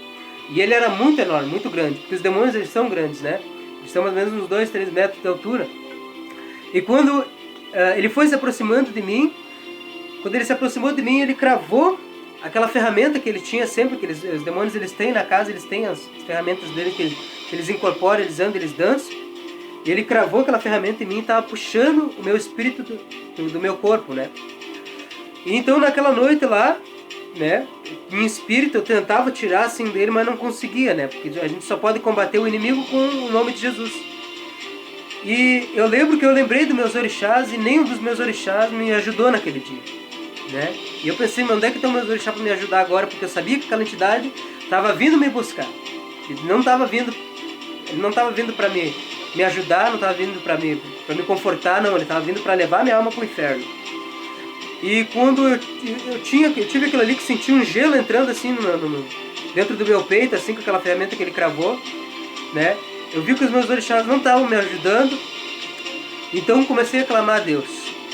E ele era muito enorme, muito grande, porque os demônios, eles são grandes, né? Eles são mais ou menos uns 2, 3 metros de altura. E quando ele foi se aproximando de mim, quando ele se aproximou de mim, ele cravou aquela ferramenta que ele tinha sempre, que os demônios, eles têm na casa, eles têm as ferramentas deles que eles incorporam, eles andam, eles dançam. E ele cravou aquela ferramenta em mim e estava puxando o meu espírito do meu corpo, né? E então naquela noite lá, né, em espírito eu tentava tirar assim dele, mas não conseguia, né? Porque a gente só pode combater o inimigo com o nome de Jesus. E eu lembro que eu lembrei dos meus orixás e nenhum dos meus orixás me ajudou naquele dia, né? E eu pensei, mas onde é que estão meus orixás para me ajudar agora? Porque eu sabia que aquela entidade estava vindo me buscar. Ele não estava vindo para me ajudar, não estava vindo para me confortar, não. Ele estava vindo para levar minha alma para o inferno. E quando eu tive aquilo ali que senti um gelo entrando assim dentro do meu peito, assim, com aquela ferramenta que ele cravou, né? Eu vi que os meus orixás não estavam me ajudando, então comecei a clamar a Deus.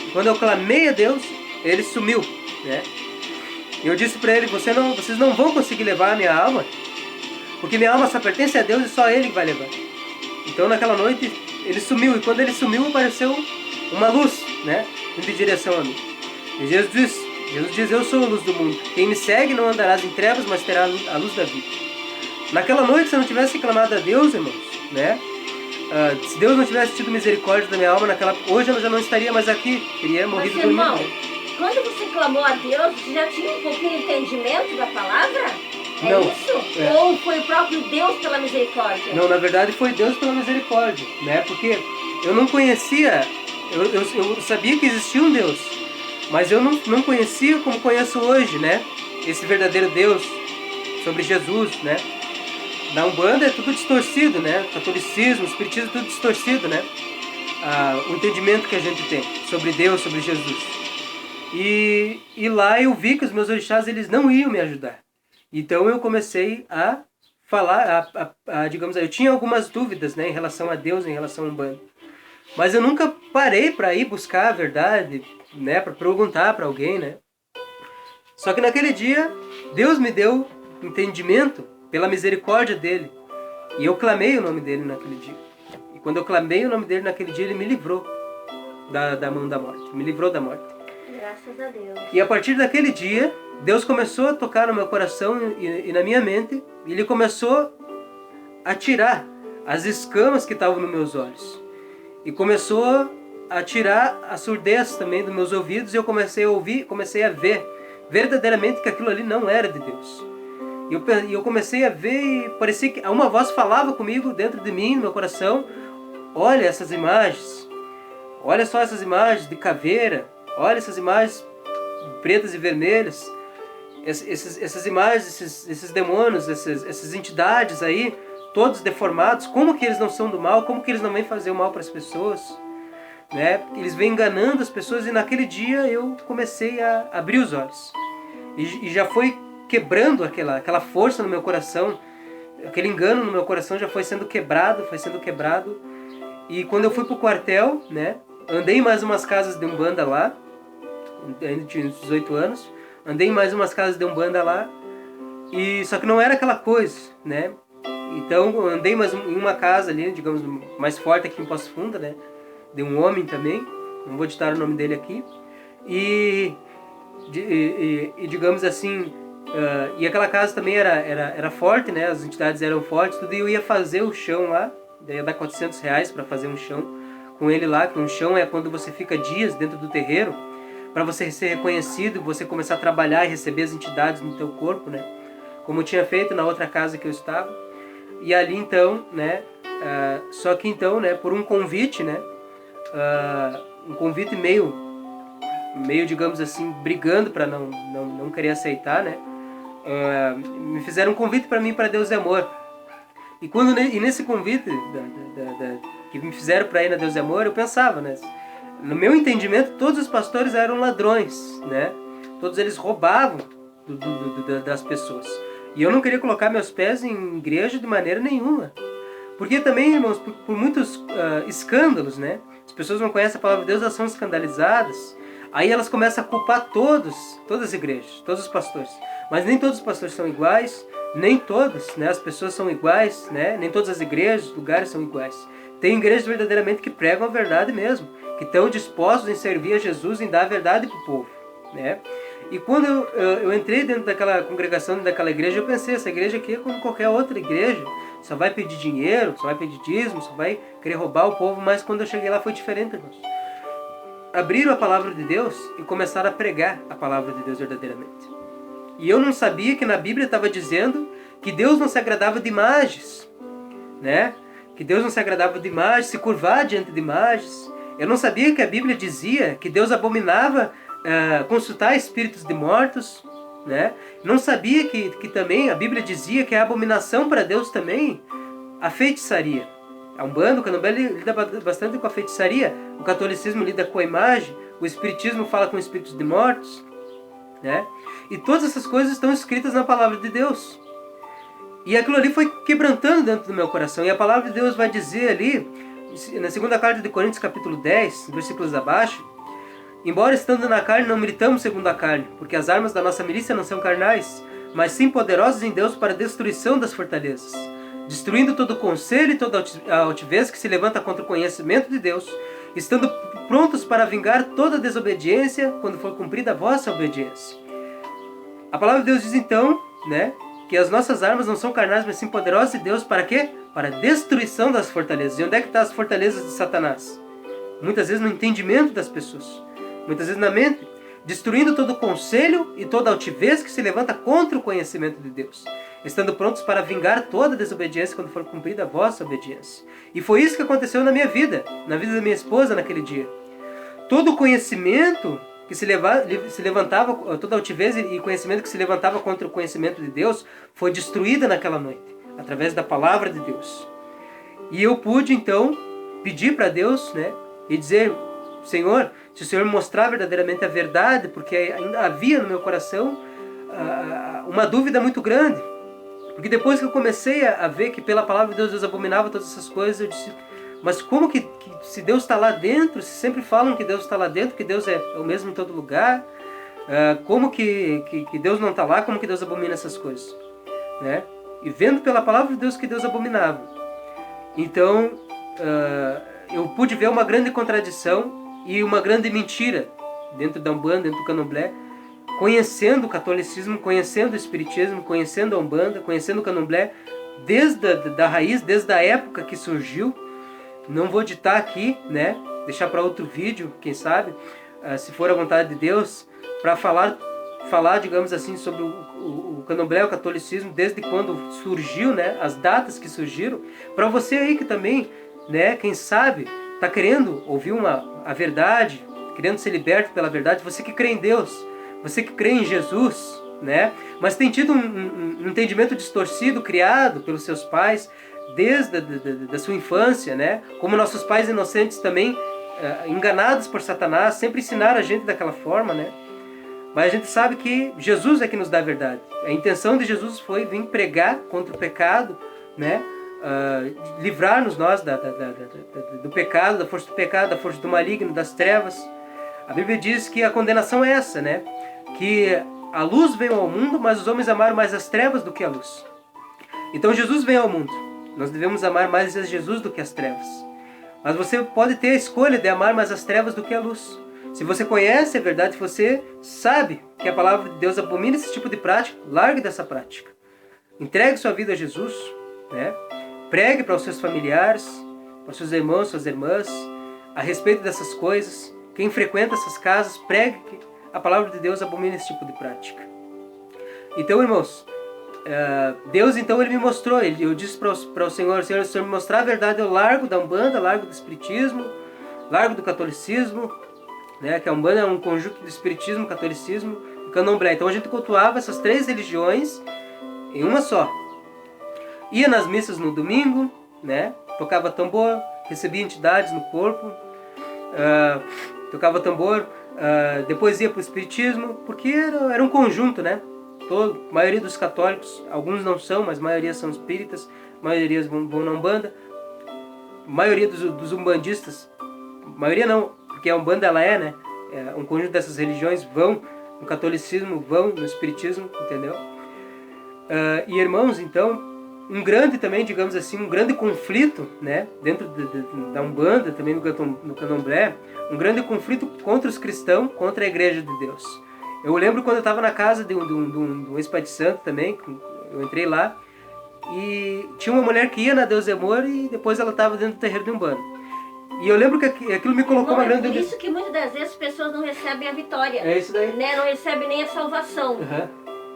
E quando eu clamei a Deus, ele sumiu, né? E eu disse para ele, vocês não vão conseguir levar a minha alma, porque minha alma só pertence a Deus e só Ele vai levar. Então naquela noite ele sumiu, e quando ele sumiu apareceu uma luz, né, indo em direção a mim. E Jesus diz, eu sou a luz do mundo, quem me segue não andará em trevas, mas terá a luz da vida. Naquela noite, se eu não tivesse clamado a Deus, irmãos, né, se Deus não tivesse tido misericórdia da minha alma, hoje eu já não estaria mais aqui, teria morrido do irmão. Quando você clamou a Deus, você já tinha um pouquinho de entendimento da palavra? Não, isso? Ou foi o próprio Deus pela misericórdia? Não, na verdade foi Deus pela misericórdia, né? Porque eu não conhecia, eu sabia que existia um Deus, mas eu não conhecia como conheço hoje, né? Esse verdadeiro Deus, sobre Jesus, né? Na Umbanda é tudo distorcido, né? Catolicismo, Espiritismo, tudo distorcido, né? O entendimento que a gente tem sobre Deus, sobre Jesus. E lá eu vi que os meus orixás, eles não iam me ajudar. Então eu comecei a falar, digamos, eu tinha algumas dúvidas, né, em relação a Deus, em relação a Umbanda. Mas eu nunca parei para ir buscar a verdade, né, para perguntar para alguém, né. Só que naquele dia, Deus me deu entendimento pela misericórdia dele. E eu clamei o nome dele naquele dia. E quando eu clamei o nome dele naquele dia, ele me livrou da mão da morte, me livrou da morte. Graças a Deus. E a partir daquele dia, Deus começou a tocar no meu coração e na minha mente. E Ele começou a tirar as escamas que estavam nos meus olhos. E começou a tirar a surdez também dos meus ouvidos. E eu comecei a ouvir, comecei a ver verdadeiramente que aquilo ali não era de Deus. E eu comecei a ver e parecia que uma voz falava comigo dentro de mim, no meu coração. Olha essas imagens. Olha só essas imagens de caveira. Olha essas imagens pretas e vermelhas, essas imagens, esses demônios, essas entidades aí, todos deformados, como que eles não são do mal, como que eles não vêm fazer o mal para as pessoas, né? Eles vêm enganando as pessoas. E naquele dia eu comecei a abrir os olhos. E já foi quebrando aquela força no meu coração, aquele engano no meu coração já foi sendo quebrado, E quando eu fui para o quartel, né? Andei em mais umas casas de Umbanda lá, ainda tinha 18 anos, andei em mais umas casas de Umbanda lá, e só que não era aquela coisa, né? Então andei mais em uma casa ali, digamos, mais forte aqui em Poço Fundo, né? De um homem também, não vou ditar o nome dele aqui, e digamos assim, e aquela casa também era forte, né? As entidades eram fortes, tudo, e eu ia fazer o chão lá, daí ia dar R$400 para fazer um chão com ele lá, que um chão é quando você fica dias dentro do terreiro, para você ser reconhecido, você começar a trabalhar e receber as entidades no teu corpo, né? como tinha feito na outra casa que eu estava. E ali então, né, só que então, né, por um convite, né, um convite meio, digamos assim, brigando para não querer aceitar, né, me fizeram um convite para mim para Deus é Amor. E nesse convite que me fizeram para ir na Deus é Amor, eu pensava, né, no meu entendimento, todos os pastores eram ladrões, né, todos eles roubavam das pessoas. E eu não queria colocar meus pés em igreja de maneira nenhuma. Porque também, irmãos, por muitos escândalos, né? As pessoas não conhecem a palavra de Deus, elas são escandalizadas. Aí elas começam a culpar todas as igrejas, todos os pastores. Mas nem todos os pastores são iguais, nem todas, né? As pessoas são iguais, né? Nem todas as igrejas, lugares são iguais. Tem igrejas verdadeiramente que pregam a verdade mesmo, que estão dispostos em servir a Jesus, em dar a verdade para o povo, né? E quando eu entrei dentro daquela congregação, dentro daquela igreja, eu pensei, essa igreja aqui é como qualquer outra igreja, só vai pedir dinheiro, só vai pedir dízimo, só vai querer roubar o povo, mas quando eu cheguei lá foi diferente, irmãos. Abriram a palavra de Deus e começaram a pregar a palavra de Deus verdadeiramente. E eu não sabia que na Bíblia estava dizendo que Deus não se agradava de imagens, né? Que Deus não se agradava de imagens, se curvar diante de imagens. Eu não sabia que a Bíblia dizia que Deus abominava consultar espíritos de mortos, né? Não sabia que também a Bíblia dizia que é abominação para Deus também a feitiçaria. A Umbanda, o Candomblé lida bastante com a feitiçaria, o catolicismo lida com a imagem, o espiritismo fala com espíritos de mortos, né? E todas essas coisas estão escritas na palavra de Deus. E aquilo ali foi quebrantando dentro do meu coração. E a palavra de Deus vai dizer ali, na segunda carta de Coríntios, capítulo 10, versículos abaixo: embora estando na carne, não militamos segundo a carne, porque as armas da nossa milícia não são carnais, mas sim poderosas em Deus para a destruição das fortalezas, destruindo todo conselho e toda altivez que se levanta contra o conhecimento de Deus, estando prontos para vingar toda desobediência quando for cumprida a vossa obediência. A palavra de Deus diz então, né, que as nossas armas não são carnais, mas sim poderosas em Deus para quê? Para a destruição das fortalezas. E onde é que estão as fortalezas de Satanás? Muitas vezes no entendimento das pessoas, muitas vezes na mente, destruindo todo conselho e toda altivez que se levanta contra o conhecimento de Deus, estando prontos para vingar toda desobediência quando for cumprida a vossa obediência. E foi isso que aconteceu na minha vida, na vida da minha esposa naquele dia. Todo conhecimento que se levantava, toda altivez e conhecimento que se levantava contra o conhecimento de Deus foi destruída naquela noite, através da palavra de Deus. E eu pude então pedir para Deus, né, e dizer: Senhor, se o Senhor me mostrar verdadeiramente a verdade, porque ainda havia no meu coração uma dúvida muito grande. Porque depois que eu comecei a ver que pela palavra de Deus, Deus abominava todas essas coisas, eu disse: mas como que se Deus está lá dentro, se sempre falam que Deus está lá dentro, que Deus é o mesmo em todo lugar, como que Deus não está lá, como que Deus abomina essas coisas, né? E vendo pela palavra de Deus que Deus abominava. Então, eu pude ver uma grande contradição e uma grande mentira dentro da Umbanda, dentro do Candomblé, conhecendo o catolicismo, conhecendo o espiritismo, conhecendo a Umbanda, conhecendo o Candomblé, desde a raiz, desde a época que surgiu. Não vou ditar aqui, né? Deixar para outro vídeo, quem sabe, se for a vontade de Deus, para falar, digamos assim, sobre o Candomblé, o catolicismo, desde quando surgiu, né? As datas que surgiram. Para você aí que também, né? Quem sabe, está querendo ouvir a verdade, querendo ser liberto pela verdade, você que crê em Deus, você que crê em Jesus, né? Mas tem tido um entendimento distorcido, criado pelos seus pais, desde da sua infância, né? Como nossos pais inocentes também, enganados por Satanás, sempre ensinaram a gente daquela forma, né? Mas a gente sabe que Jesus é que nos dá a verdade. A intenção de Jesus foi vir pregar contra o pecado, né? Livrar-nos nós do pecado, da força do pecado, da força do maligno, das trevas. A Bíblia diz que a condenação é essa, né? Que a luz veio ao mundo, mas os homens amaram mais as trevas do que a luz. Então Jesus veio ao mundo. Nós devemos amar mais a Jesus do que as trevas. Mas você pode ter a escolha de amar mais as trevas do que a luz. Se você conhece a verdade, se você sabe que a palavra de Deus abomina esse tipo de prática, largue dessa prática. Entregue sua vida a Jesus, né? Pregue para os seus familiares, para os seus irmãos, suas irmãs, a respeito dessas coisas. Quem frequenta essas casas, pregue que a palavra de Deus abomina esse tipo de prática. Então, irmãos, Deus então ele me mostrou, eu disse para o Senhor, Senhor, se o Senhor me mostrar a verdade, eu largo da Umbanda, largo do Espiritismo, largo do Catolicismo, né, que a Umbanda é um conjunto de Espiritismo, Catolicismo e Candomblé. Então a gente cultuava essas 3 religiões em uma só. Ia nas missas no domingo, né, tocava tambor, recebia entidades no corpo, tocava tambor, depois ia para o Espiritismo, porque era um conjunto, né? A maioria dos católicos, alguns não são, mas a maioria são espíritas, a maioria vão na Umbanda, a maioria dos umbandistas, maioria não, porque a Umbanda ela né? Um conjunto dessas religiões vão no catolicismo, vão no espiritismo, entendeu? E irmãos, então, um grande também, digamos assim, um grande conflito, né? Dentro da Umbanda, também no Candomblé, um grande conflito contra os cristãos, contra a Igreja de Deus. Eu lembro quando eu estava na casa de um ex-pai de santo também, eu entrei lá, e tinha uma mulher que ia na Deus e Amor e depois ela estava dentro do terreiro de Umbanda. E eu lembro que aquilo me colocou uma grande... É por isso que muitas das vezes as pessoas não recebem a vitória. É isso daí. Né? Não recebem nem a salvação. Uhum.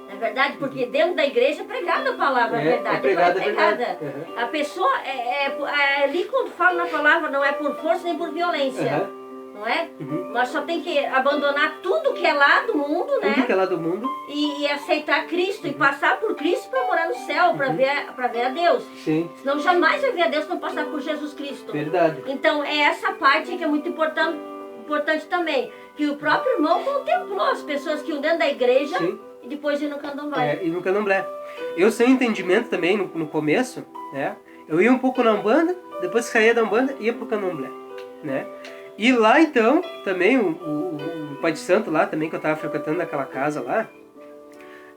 É verdade? Porque dentro da igreja é pregada a palavra, verdade. É pregada. Uhum. A pessoa, ali quando fala na palavra, não é por força nem por violência. Uhum. Não é? Uhum. Nós só tem que abandonar tudo que é lá do mundo, né? Tudo que é lá do mundo. E aceitar Cristo, e passar por Cristo para morar no céu, para ver a Deus. Sim. Senão jamais vai ver a Deus se não passar por Jesus Cristo. Verdade. Então é essa parte que é muito importante também. Que o próprio irmão contemplou as pessoas que iam dentro da igreja. Sim. E depois ir no Candomblé. E no Candomblé. Eu sem entendimento também no começo, né? Eu ia um pouco na Umbanda, depois que saía da Umbanda, ia pro Candomblé, né? E lá então, também, o pai de santo lá também, que eu estava frequentando naquela casa lá,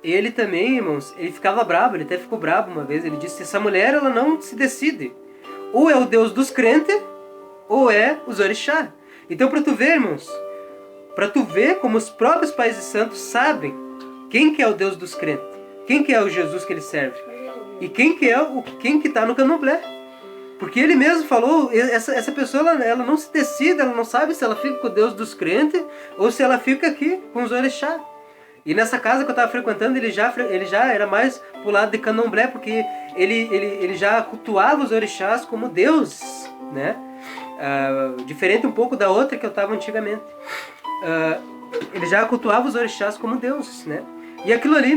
ele também, irmãos, ele ficava bravo, ele até ficou bravo uma vez, ele disse, essa mulher, ela não se decide, ou é o Deus dos crentes, ou é os orixá. Então, para tu ver, irmãos, para tu ver como os próprios pais de santos sabem quem que é o Deus dos crentes, quem que é o Jesus que ele serve, e quem que está no Candomblé. Porque ele mesmo falou, essa pessoa ela não se decide, ela não sabe se ela fica com o Deus dos crentes ou se ela fica aqui com os orixá. E nessa casa que eu estava frequentando, ele já era mais pro lado de Candomblé, porque ele já cultuava os orixás como deuses, né? Diferente um pouco da outra que eu estava antigamente. Ele já cultuava os orixás como deuses, né? E aquilo ali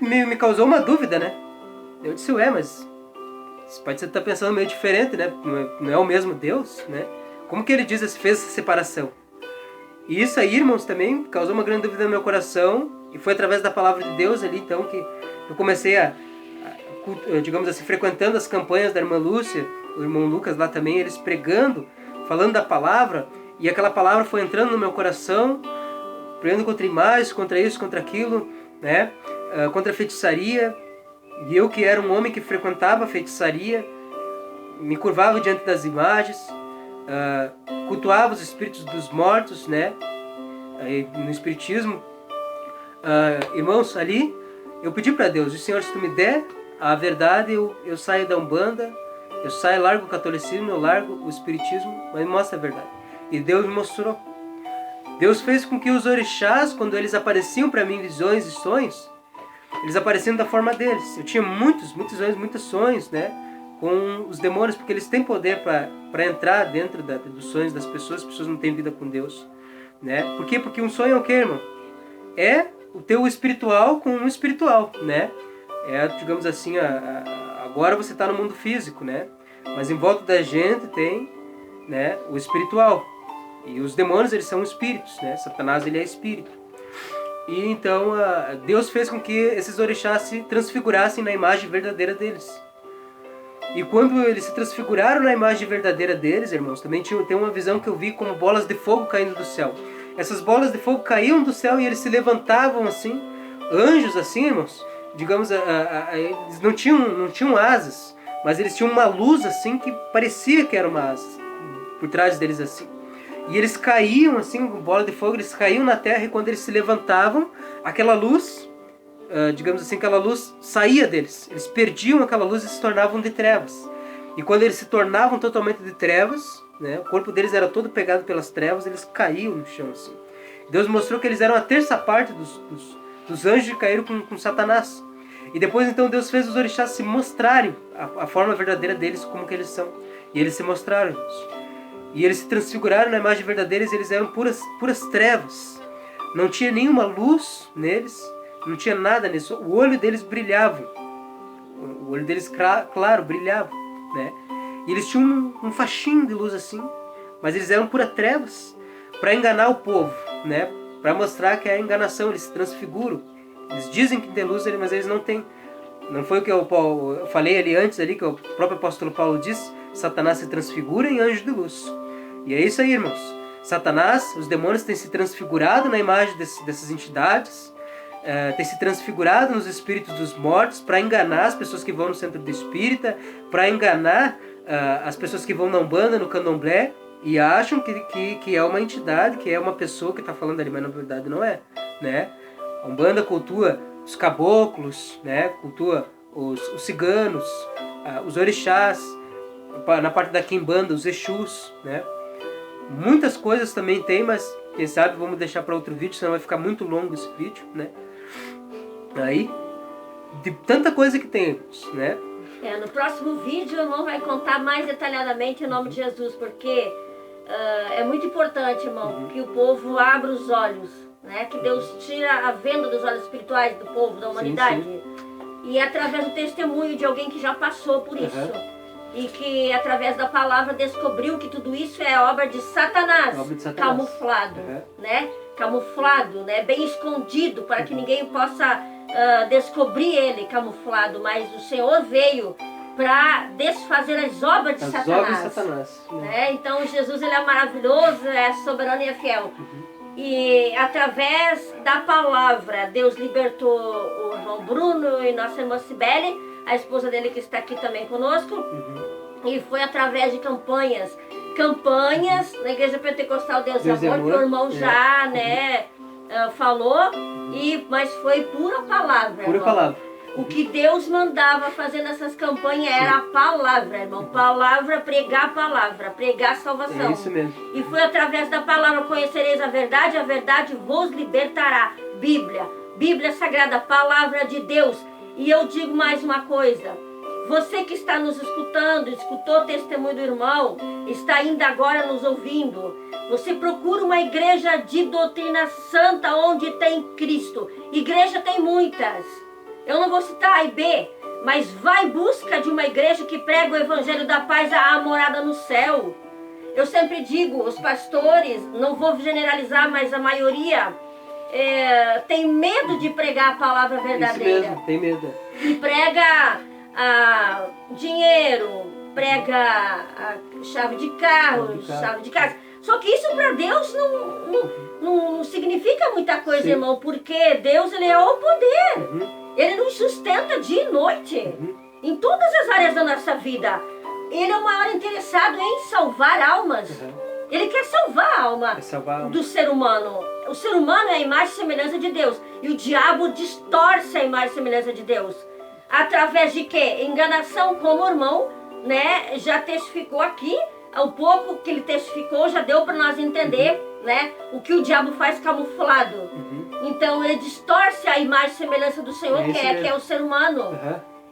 me causou uma dúvida, né? Eu disse, mas... Pode ser que você está pensando meio diferente, né? Não é o mesmo Deus, né? Como que ele fez essa separação? E isso aí, irmãos, também causou uma grande dúvida no meu coração. E foi através da palavra de Deus ali, então, que eu comecei digamos assim, frequentando as campanhas da irmã Lúcia, o irmão Lucas lá também, eles pregando, falando da palavra. E aquela palavra foi entrando no meu coração, pregando contra imagens, contra isso, contra aquilo, né? Contra a feitiçaria. E eu que era um homem que frequentava a feitiçaria, me curvava diante das imagens, cultuava os espíritos dos mortos, né? No espiritismo. Irmãos, ali eu pedi para Deus, o Senhor, se tu me der a verdade, eu saio da Umbanda, eu saio, largo o catolicismo, eu largo o espiritismo, mas me mostra a verdade. E Deus me mostrou. Deus fez com que os orixás, quando eles apareciam para mim em visões e sonhos, eles apareciam da forma deles. Eu tinha muitos sonhos, né? Com os demônios, porque eles têm poder para entrar dentro dos sonhos das pessoas. As pessoas não têm vida com Deus, né? Por quê? Porque um sonho é o quê, irmão? É o teu espiritual com um espiritual, né? Digamos assim, agora você está no mundo físico, né? Mas em volta da gente tem, né, o espiritual. E os demônios, eles são espíritos, né? Satanás, ele é espírito. E então Deus fez com que esses orixás se transfigurassem na imagem verdadeira deles. E quando eles se transfiguraram na imagem verdadeira deles, irmãos, também tem uma visão que eu vi como bolas de fogo caindo do céu. Essas bolas de fogo caíam do céu e eles se levantavam assim, anjos assim, irmãos. Digamos, eles não tinham asas, mas eles tinham uma luz assim que parecia que era uma asa por trás deles assim. E eles caíam assim, com bola de fogo, eles caíam na terra e quando eles se levantavam, aquela luz, digamos assim, aquela luz saía deles. Eles perdiam aquela luz e se tornavam de trevas. E quando eles se tornavam totalmente de trevas, né, o corpo deles era todo pegado pelas trevas, eles caíam no chão assim. Deus mostrou que eles eram a terça parte dos anjos que caíram com Satanás. E depois então Deus fez os orixás se mostrarem a forma verdadeira deles, como que eles são. E eles se mostraram, irmãos. E eles se transfiguraram na imagem verdadeira, eles eram puras trevas. Não tinha nenhuma luz neles, não tinha nada neles. O olho deles brilhava. O olho deles, claro, brilhava, né? E eles tinham um faixinho de luz assim, mas eles eram pura trevas para enganar o povo, né? Para mostrar que é a enganação, eles se transfiguram. Eles dizem que tem luz, mas eles não têm. Não foi o que eu falei ali antes, ali, que o próprio apóstolo Paulo disse: Satanás se transfigura em anjo de luz. E é isso aí, irmãos. Satanás, os demônios têm se transfigurado na imagem dessas entidades, têm se transfigurado nos espíritos dos mortos para enganar as pessoas que vão no centro do espírita, para enganar as pessoas que vão na Umbanda, no Candomblé, e acham que é uma entidade, que é uma pessoa que está falando ali, mas na verdade não é, né? A Umbanda cultua os caboclos, né? Cultua os ciganos, os orixás, na parte da Quimbanda, os Exus, né? Muitas coisas também tem, mas quem sabe vamos deixar para outro vídeo, senão vai ficar muito longo esse vídeo, né? Aí, de tanta coisa que temos, né? No próximo vídeo o irmão vai contar mais detalhadamente em nome de Jesus, porque é muito importante, irmão, que o povo abra os olhos, né? Que Deus tira a venda dos olhos espirituais do povo, da humanidade. Sim. E através do testemunho de alguém que já passou por isso. E que através da palavra descobriu que tudo isso é obra de Satanás, camuflado, né? Camuflado, né? Bem escondido, para que ninguém possa descobrir ele camuflado, mas o Senhor veio para desfazer as obras de Satanás. Né? Então Jesus, ele é maravilhoso, é soberano e é fiel. E através da palavra, Deus libertou o irmão Bruno e nossa irmã Cibele, a esposa dele que está aqui também conosco. E foi através de campanhas na Igreja Pentecostal Deus e Amor, que o irmão já falou, mas foi pura palavra. Pura palavra. O que Deus mandava fazer nessas campanhas era a palavra, irmão. Palavra, pregar a salvação. É isso mesmo. E foi através da palavra: conhecereis a verdade vos libertará. Bíblia Sagrada, palavra de Deus. E eu digo mais uma coisa: você que está nos escutando, escutou o testemunho do irmão, está ainda agora nos ouvindo, você procura uma igreja de doutrina santa onde tem Cristo. Igreja tem muitas. Eu não vou citar A e B, mas vai em busca de uma igreja que prega o evangelho da paz, a morada no céu. Eu sempre digo, os pastores, não vou generalizar, mas a maioria tem medo de pregar a palavra verdadeira. Isso mesmo, tem medo. E prega dinheiro, prega a chave de carro, chave de casa. Só que isso para Deus não significa muita coisa, sim, irmão, porque Deus, ele é o poder. Ele nos sustenta dia e noite, em todas as áreas da nossa vida. Ele é o maior interessado em salvar almas. Ele quer salvar a alma do ser humano. O ser humano é a imagem e semelhança de Deus. E o diabo distorce a imagem e semelhança de Deus. Através de quê? Enganação, como o irmão, né, já testificou aqui. O pouco que ele testificou já deu para nós entender, né, o que o diabo faz camuflado. Então ele distorce a imagem e semelhança do Senhor, que é o ser humano.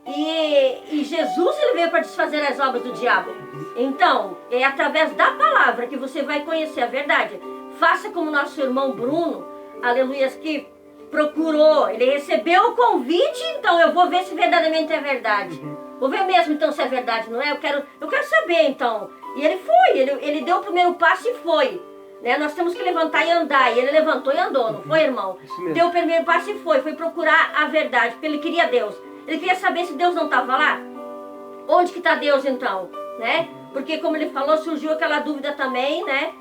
E Jesus, ele veio para desfazer as obras do diabo. Então, é através da palavra que você vai conhecer a verdade. Faça como nosso irmão Bruno, aleluias, que procurou, ele recebeu o convite, então eu vou ver se verdadeiramente é verdade. Vou ver mesmo então se é verdade, não é? Eu quero saber então. E ele foi, ele deu o primeiro passo e foi. Né? Nós temos que levantar e andar. E ele levantou e andou, não foi, irmão? Deu o primeiro passo e foi procurar a verdade, porque ele queria Deus. Ele queria saber se Deus não estava lá. Onde que está Deus então? Né? Porque como ele falou, surgiu aquela dúvida também, né?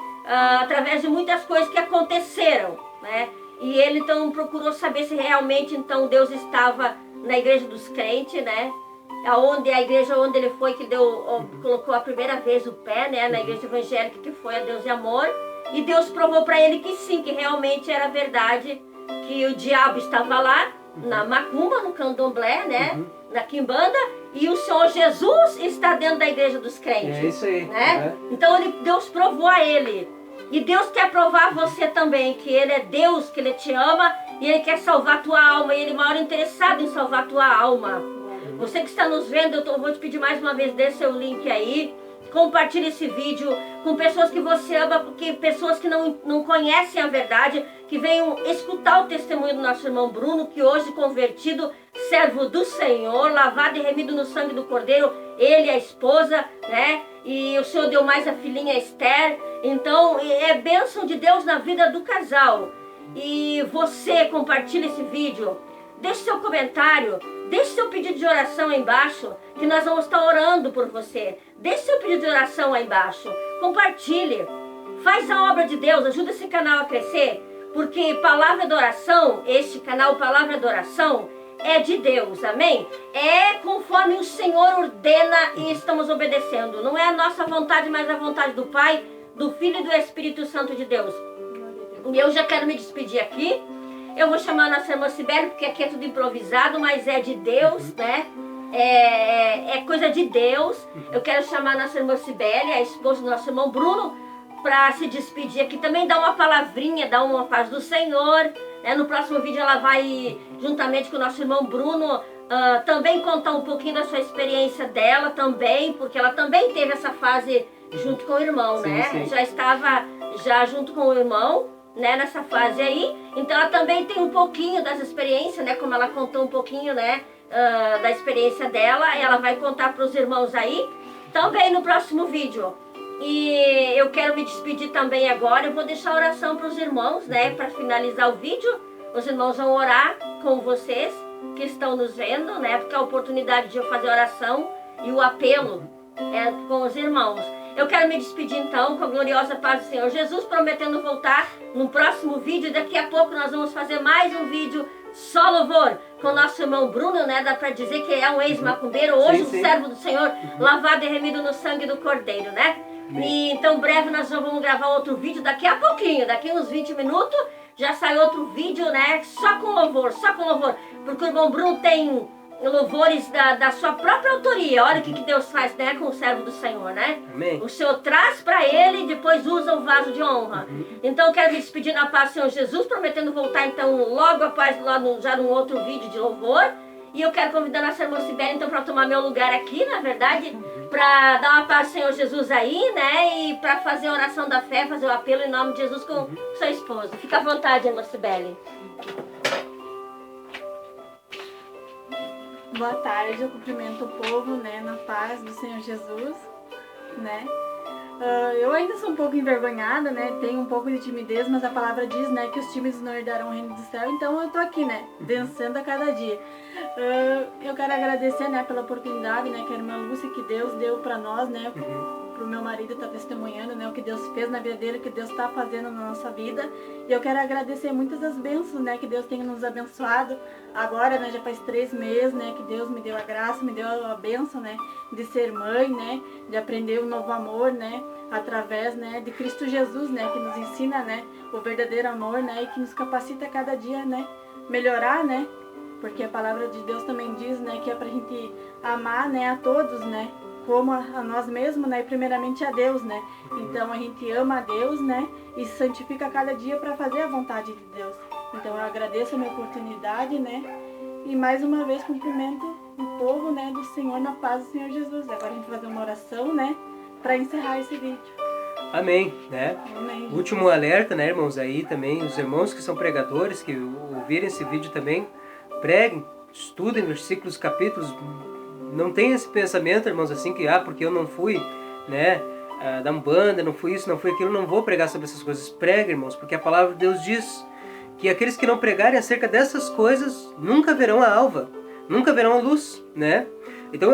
Através de muitas coisas que aconteceram, né? E ele então procurou saber se realmente então Deus estava na igreja dos crentes, né? A igreja onde ele foi, que colocou a primeira vez o pé, né? Na igreja evangélica, que foi a Deus e Amor. E Deus provou para ele que sim, que realmente era verdade, que o diabo estava lá, na macumba, no candomblé, né? Na quimbanda, e o Senhor Jesus está dentro da igreja dos crentes. É isso aí. Né? Então Deus provou a ele. E Deus quer provar a você também, que Ele é Deus, que Ele te ama e Ele quer salvar a tua alma, e Ele é o maior interessado em salvar a tua alma. Você que está nos vendo, eu vou te pedir mais uma vez, dê seu link aí, compartilhe esse vídeo com pessoas que você ama, porque pessoas que não conhecem a verdade, que venham escutar o testemunho do nosso irmão Bruno, que hoje convertido, servo do Senhor, lavado e remido no sangue do Cordeiro, ele e a esposa, né? E o Senhor deu mais a filhinha Esther. Então é bênção de Deus na vida do casal. E você compartilha esse vídeo, deixe seu comentário, deixe seu pedido de oração aí embaixo, que nós vamos estar orando por você. Deixe seu pedido de oração aí embaixo, compartilhe, faz a obra de Deus, ajuda esse canal a crescer, porque Palavra de Oração, este canal Palavra de Oração, é de Deus, amém? É conforme o Senhor ordena e estamos obedecendo. Não é a nossa vontade, mas a vontade do Pai, do Filho e do Espírito Santo de Deus. E eu já quero me despedir aqui. Eu vou chamar a nossa irmã Cibele, porque aqui é tudo improvisado, mas é de Deus, né? É coisa de Deus. Eu quero chamar a nossa irmã Cibele, a esposa do nosso irmão Bruno, para se despedir aqui. Também dar uma palavrinha, dar uma paz do Senhor. No próximo vídeo ela vai, juntamente com o nosso irmão Bruno, também contar um pouquinho da sua experiência dela também, porque ela também teve essa fase junto com o irmão, sim, né? Sim. Já estava junto com o irmão, né, nessa fase aí. Então ela também tem um pouquinho dessa experiência, né? Como ela contou um pouquinho, né, da experiência dela, ela vai contar para os irmãos aí, também no próximo vídeo. E eu quero me despedir também agora. Eu vou deixar a oração para os irmãos, né? Para finalizar o vídeo. Os irmãos vão orar com vocês que estão nos vendo, né? Porque a oportunidade de eu fazer oração e o apelo é com os irmãos. Eu quero me despedir então com a gloriosa paz do Senhor Jesus, prometendo voltar no próximo vídeo. Daqui a pouco nós vamos fazer mais um vídeo só louvor com o nosso irmão Bruno, né? Dá para dizer que é um ex-macumbeiro, hoje um servo do Senhor, lavado e remido no sangue do Cordeiro, né? E então breve nós já vamos gravar outro vídeo daqui a pouquinho, daqui uns 20 minutos já sai outro vídeo, né? Só com louvor, porque o irmão Bruno tem louvores da sua própria autoria. Olha o que Deus faz, né, com o servo do Senhor, né? Amém. O Senhor traz para ele e depois usa o vaso de honra. Então eu quero me despedir na paz do Senhor Jesus, prometendo voltar então logo após, já num outro vídeo de louvor. E eu quero convidar a nossa irmã Cibele então para tomar meu lugar aqui, na verdade, para dar uma paz ao Senhor Jesus aí, né? E para fazer a oração da fé, fazer o apelo em nome de Jesus com seu esposo. Fica à vontade, irmã Cibele. Boa tarde, eu cumprimento o povo, né, na paz do Senhor Jesus, né? Eu ainda sou um pouco envergonhada, né? Tenho um pouco de timidez, mas a palavra diz, né, que os tímidos não herdarão o reino do céu. Então eu tô aqui, né, vencendo a cada dia. Eu quero agradecer, né, pela oportunidade, né, que a irmã Lúcia, que Deus deu para nós, né, pro meu marido estar testemunhando, né, o que Deus fez na vida dele, o que Deus está fazendo na nossa vida. E eu quero agradecer muitas das bênçãos, né, que Deus tem nos abençoado. Agora, né, já faz 3 meses, né, que Deus me deu a graça, me deu a bênção, né, de ser mãe, né, de aprender um novo amor, né, através, né, de Cristo Jesus, né, que nos ensina, né, o verdadeiro amor, né, e que nos capacita a cada dia, né, melhorar, né, porque a palavra de Deus também diz, né, que é pra gente amar, né, a todos, né, como a nós mesmos, né, e primeiramente a Deus, né. Então a gente ama a Deus, né, e se santifica a cada dia para fazer a vontade de Deus. Então eu agradeço a minha oportunidade, né, e mais uma vez cumprimento o povo, né, do Senhor na paz do Senhor Jesus. Agora a gente vai fazer uma oração, né, para encerrar esse vídeo. Amém, né? Amém. Último alerta, né, irmãos, aí também, os irmãos que são pregadores, que ouvirem esse vídeo também, preguem, estudem versículos, capítulos. Não tem esse pensamento, irmãos, assim que, porque eu não fui, né, da Umbanda, não fui isso, não fui aquilo, não vou pregar sobre essas coisas. Pregue, irmãos, porque a palavra de Deus diz que aqueles que não pregarem acerca dessas coisas nunca verão a alva, nunca verão a luz, né? Então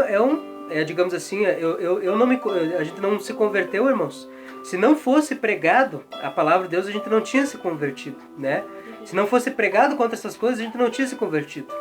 digamos assim, a gente não se converteu, irmãos. Se não fosse pregado a palavra de Deus, a gente não tinha se convertido, né? Se não fosse pregado contra essas coisas, a gente não tinha se convertido,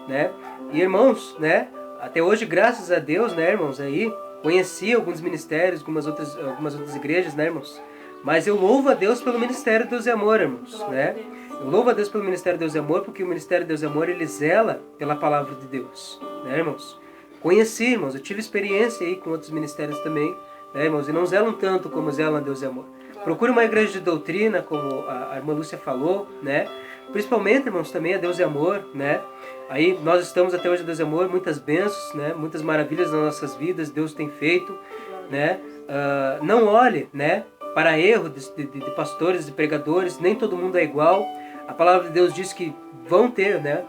né? E irmãos, né? Até hoje, graças a Deus, né, irmãos, aí conheci alguns ministérios, algumas outras igrejas, né, irmãos? Mas eu louvo a Deus pelo ministério Deus e Amor, irmãos, né? Eu louvo a Deus pelo ministério Deus e Amor, porque o ministério Deus e Amor, ele zela pela palavra de Deus, né, irmãos? Conheci, irmãos, eu tive experiência aí com outros ministérios também, né, irmãos? E não zelam tanto como zelam Deus e Amor. Procure uma igreja de doutrina, como a irmã Lúcia falou, né? Principalmente, irmãos, também a Deus é Amor, né? Aí nós estamos até hoje a Deus é Amor, muitas bênçãos, né? Muitas maravilhas nas nossas vidas, Deus tem feito, né? Não olhe, né, para erro de pastores, de pregadores, nem todo mundo é igual. A palavra de Deus diz que vão ter, né,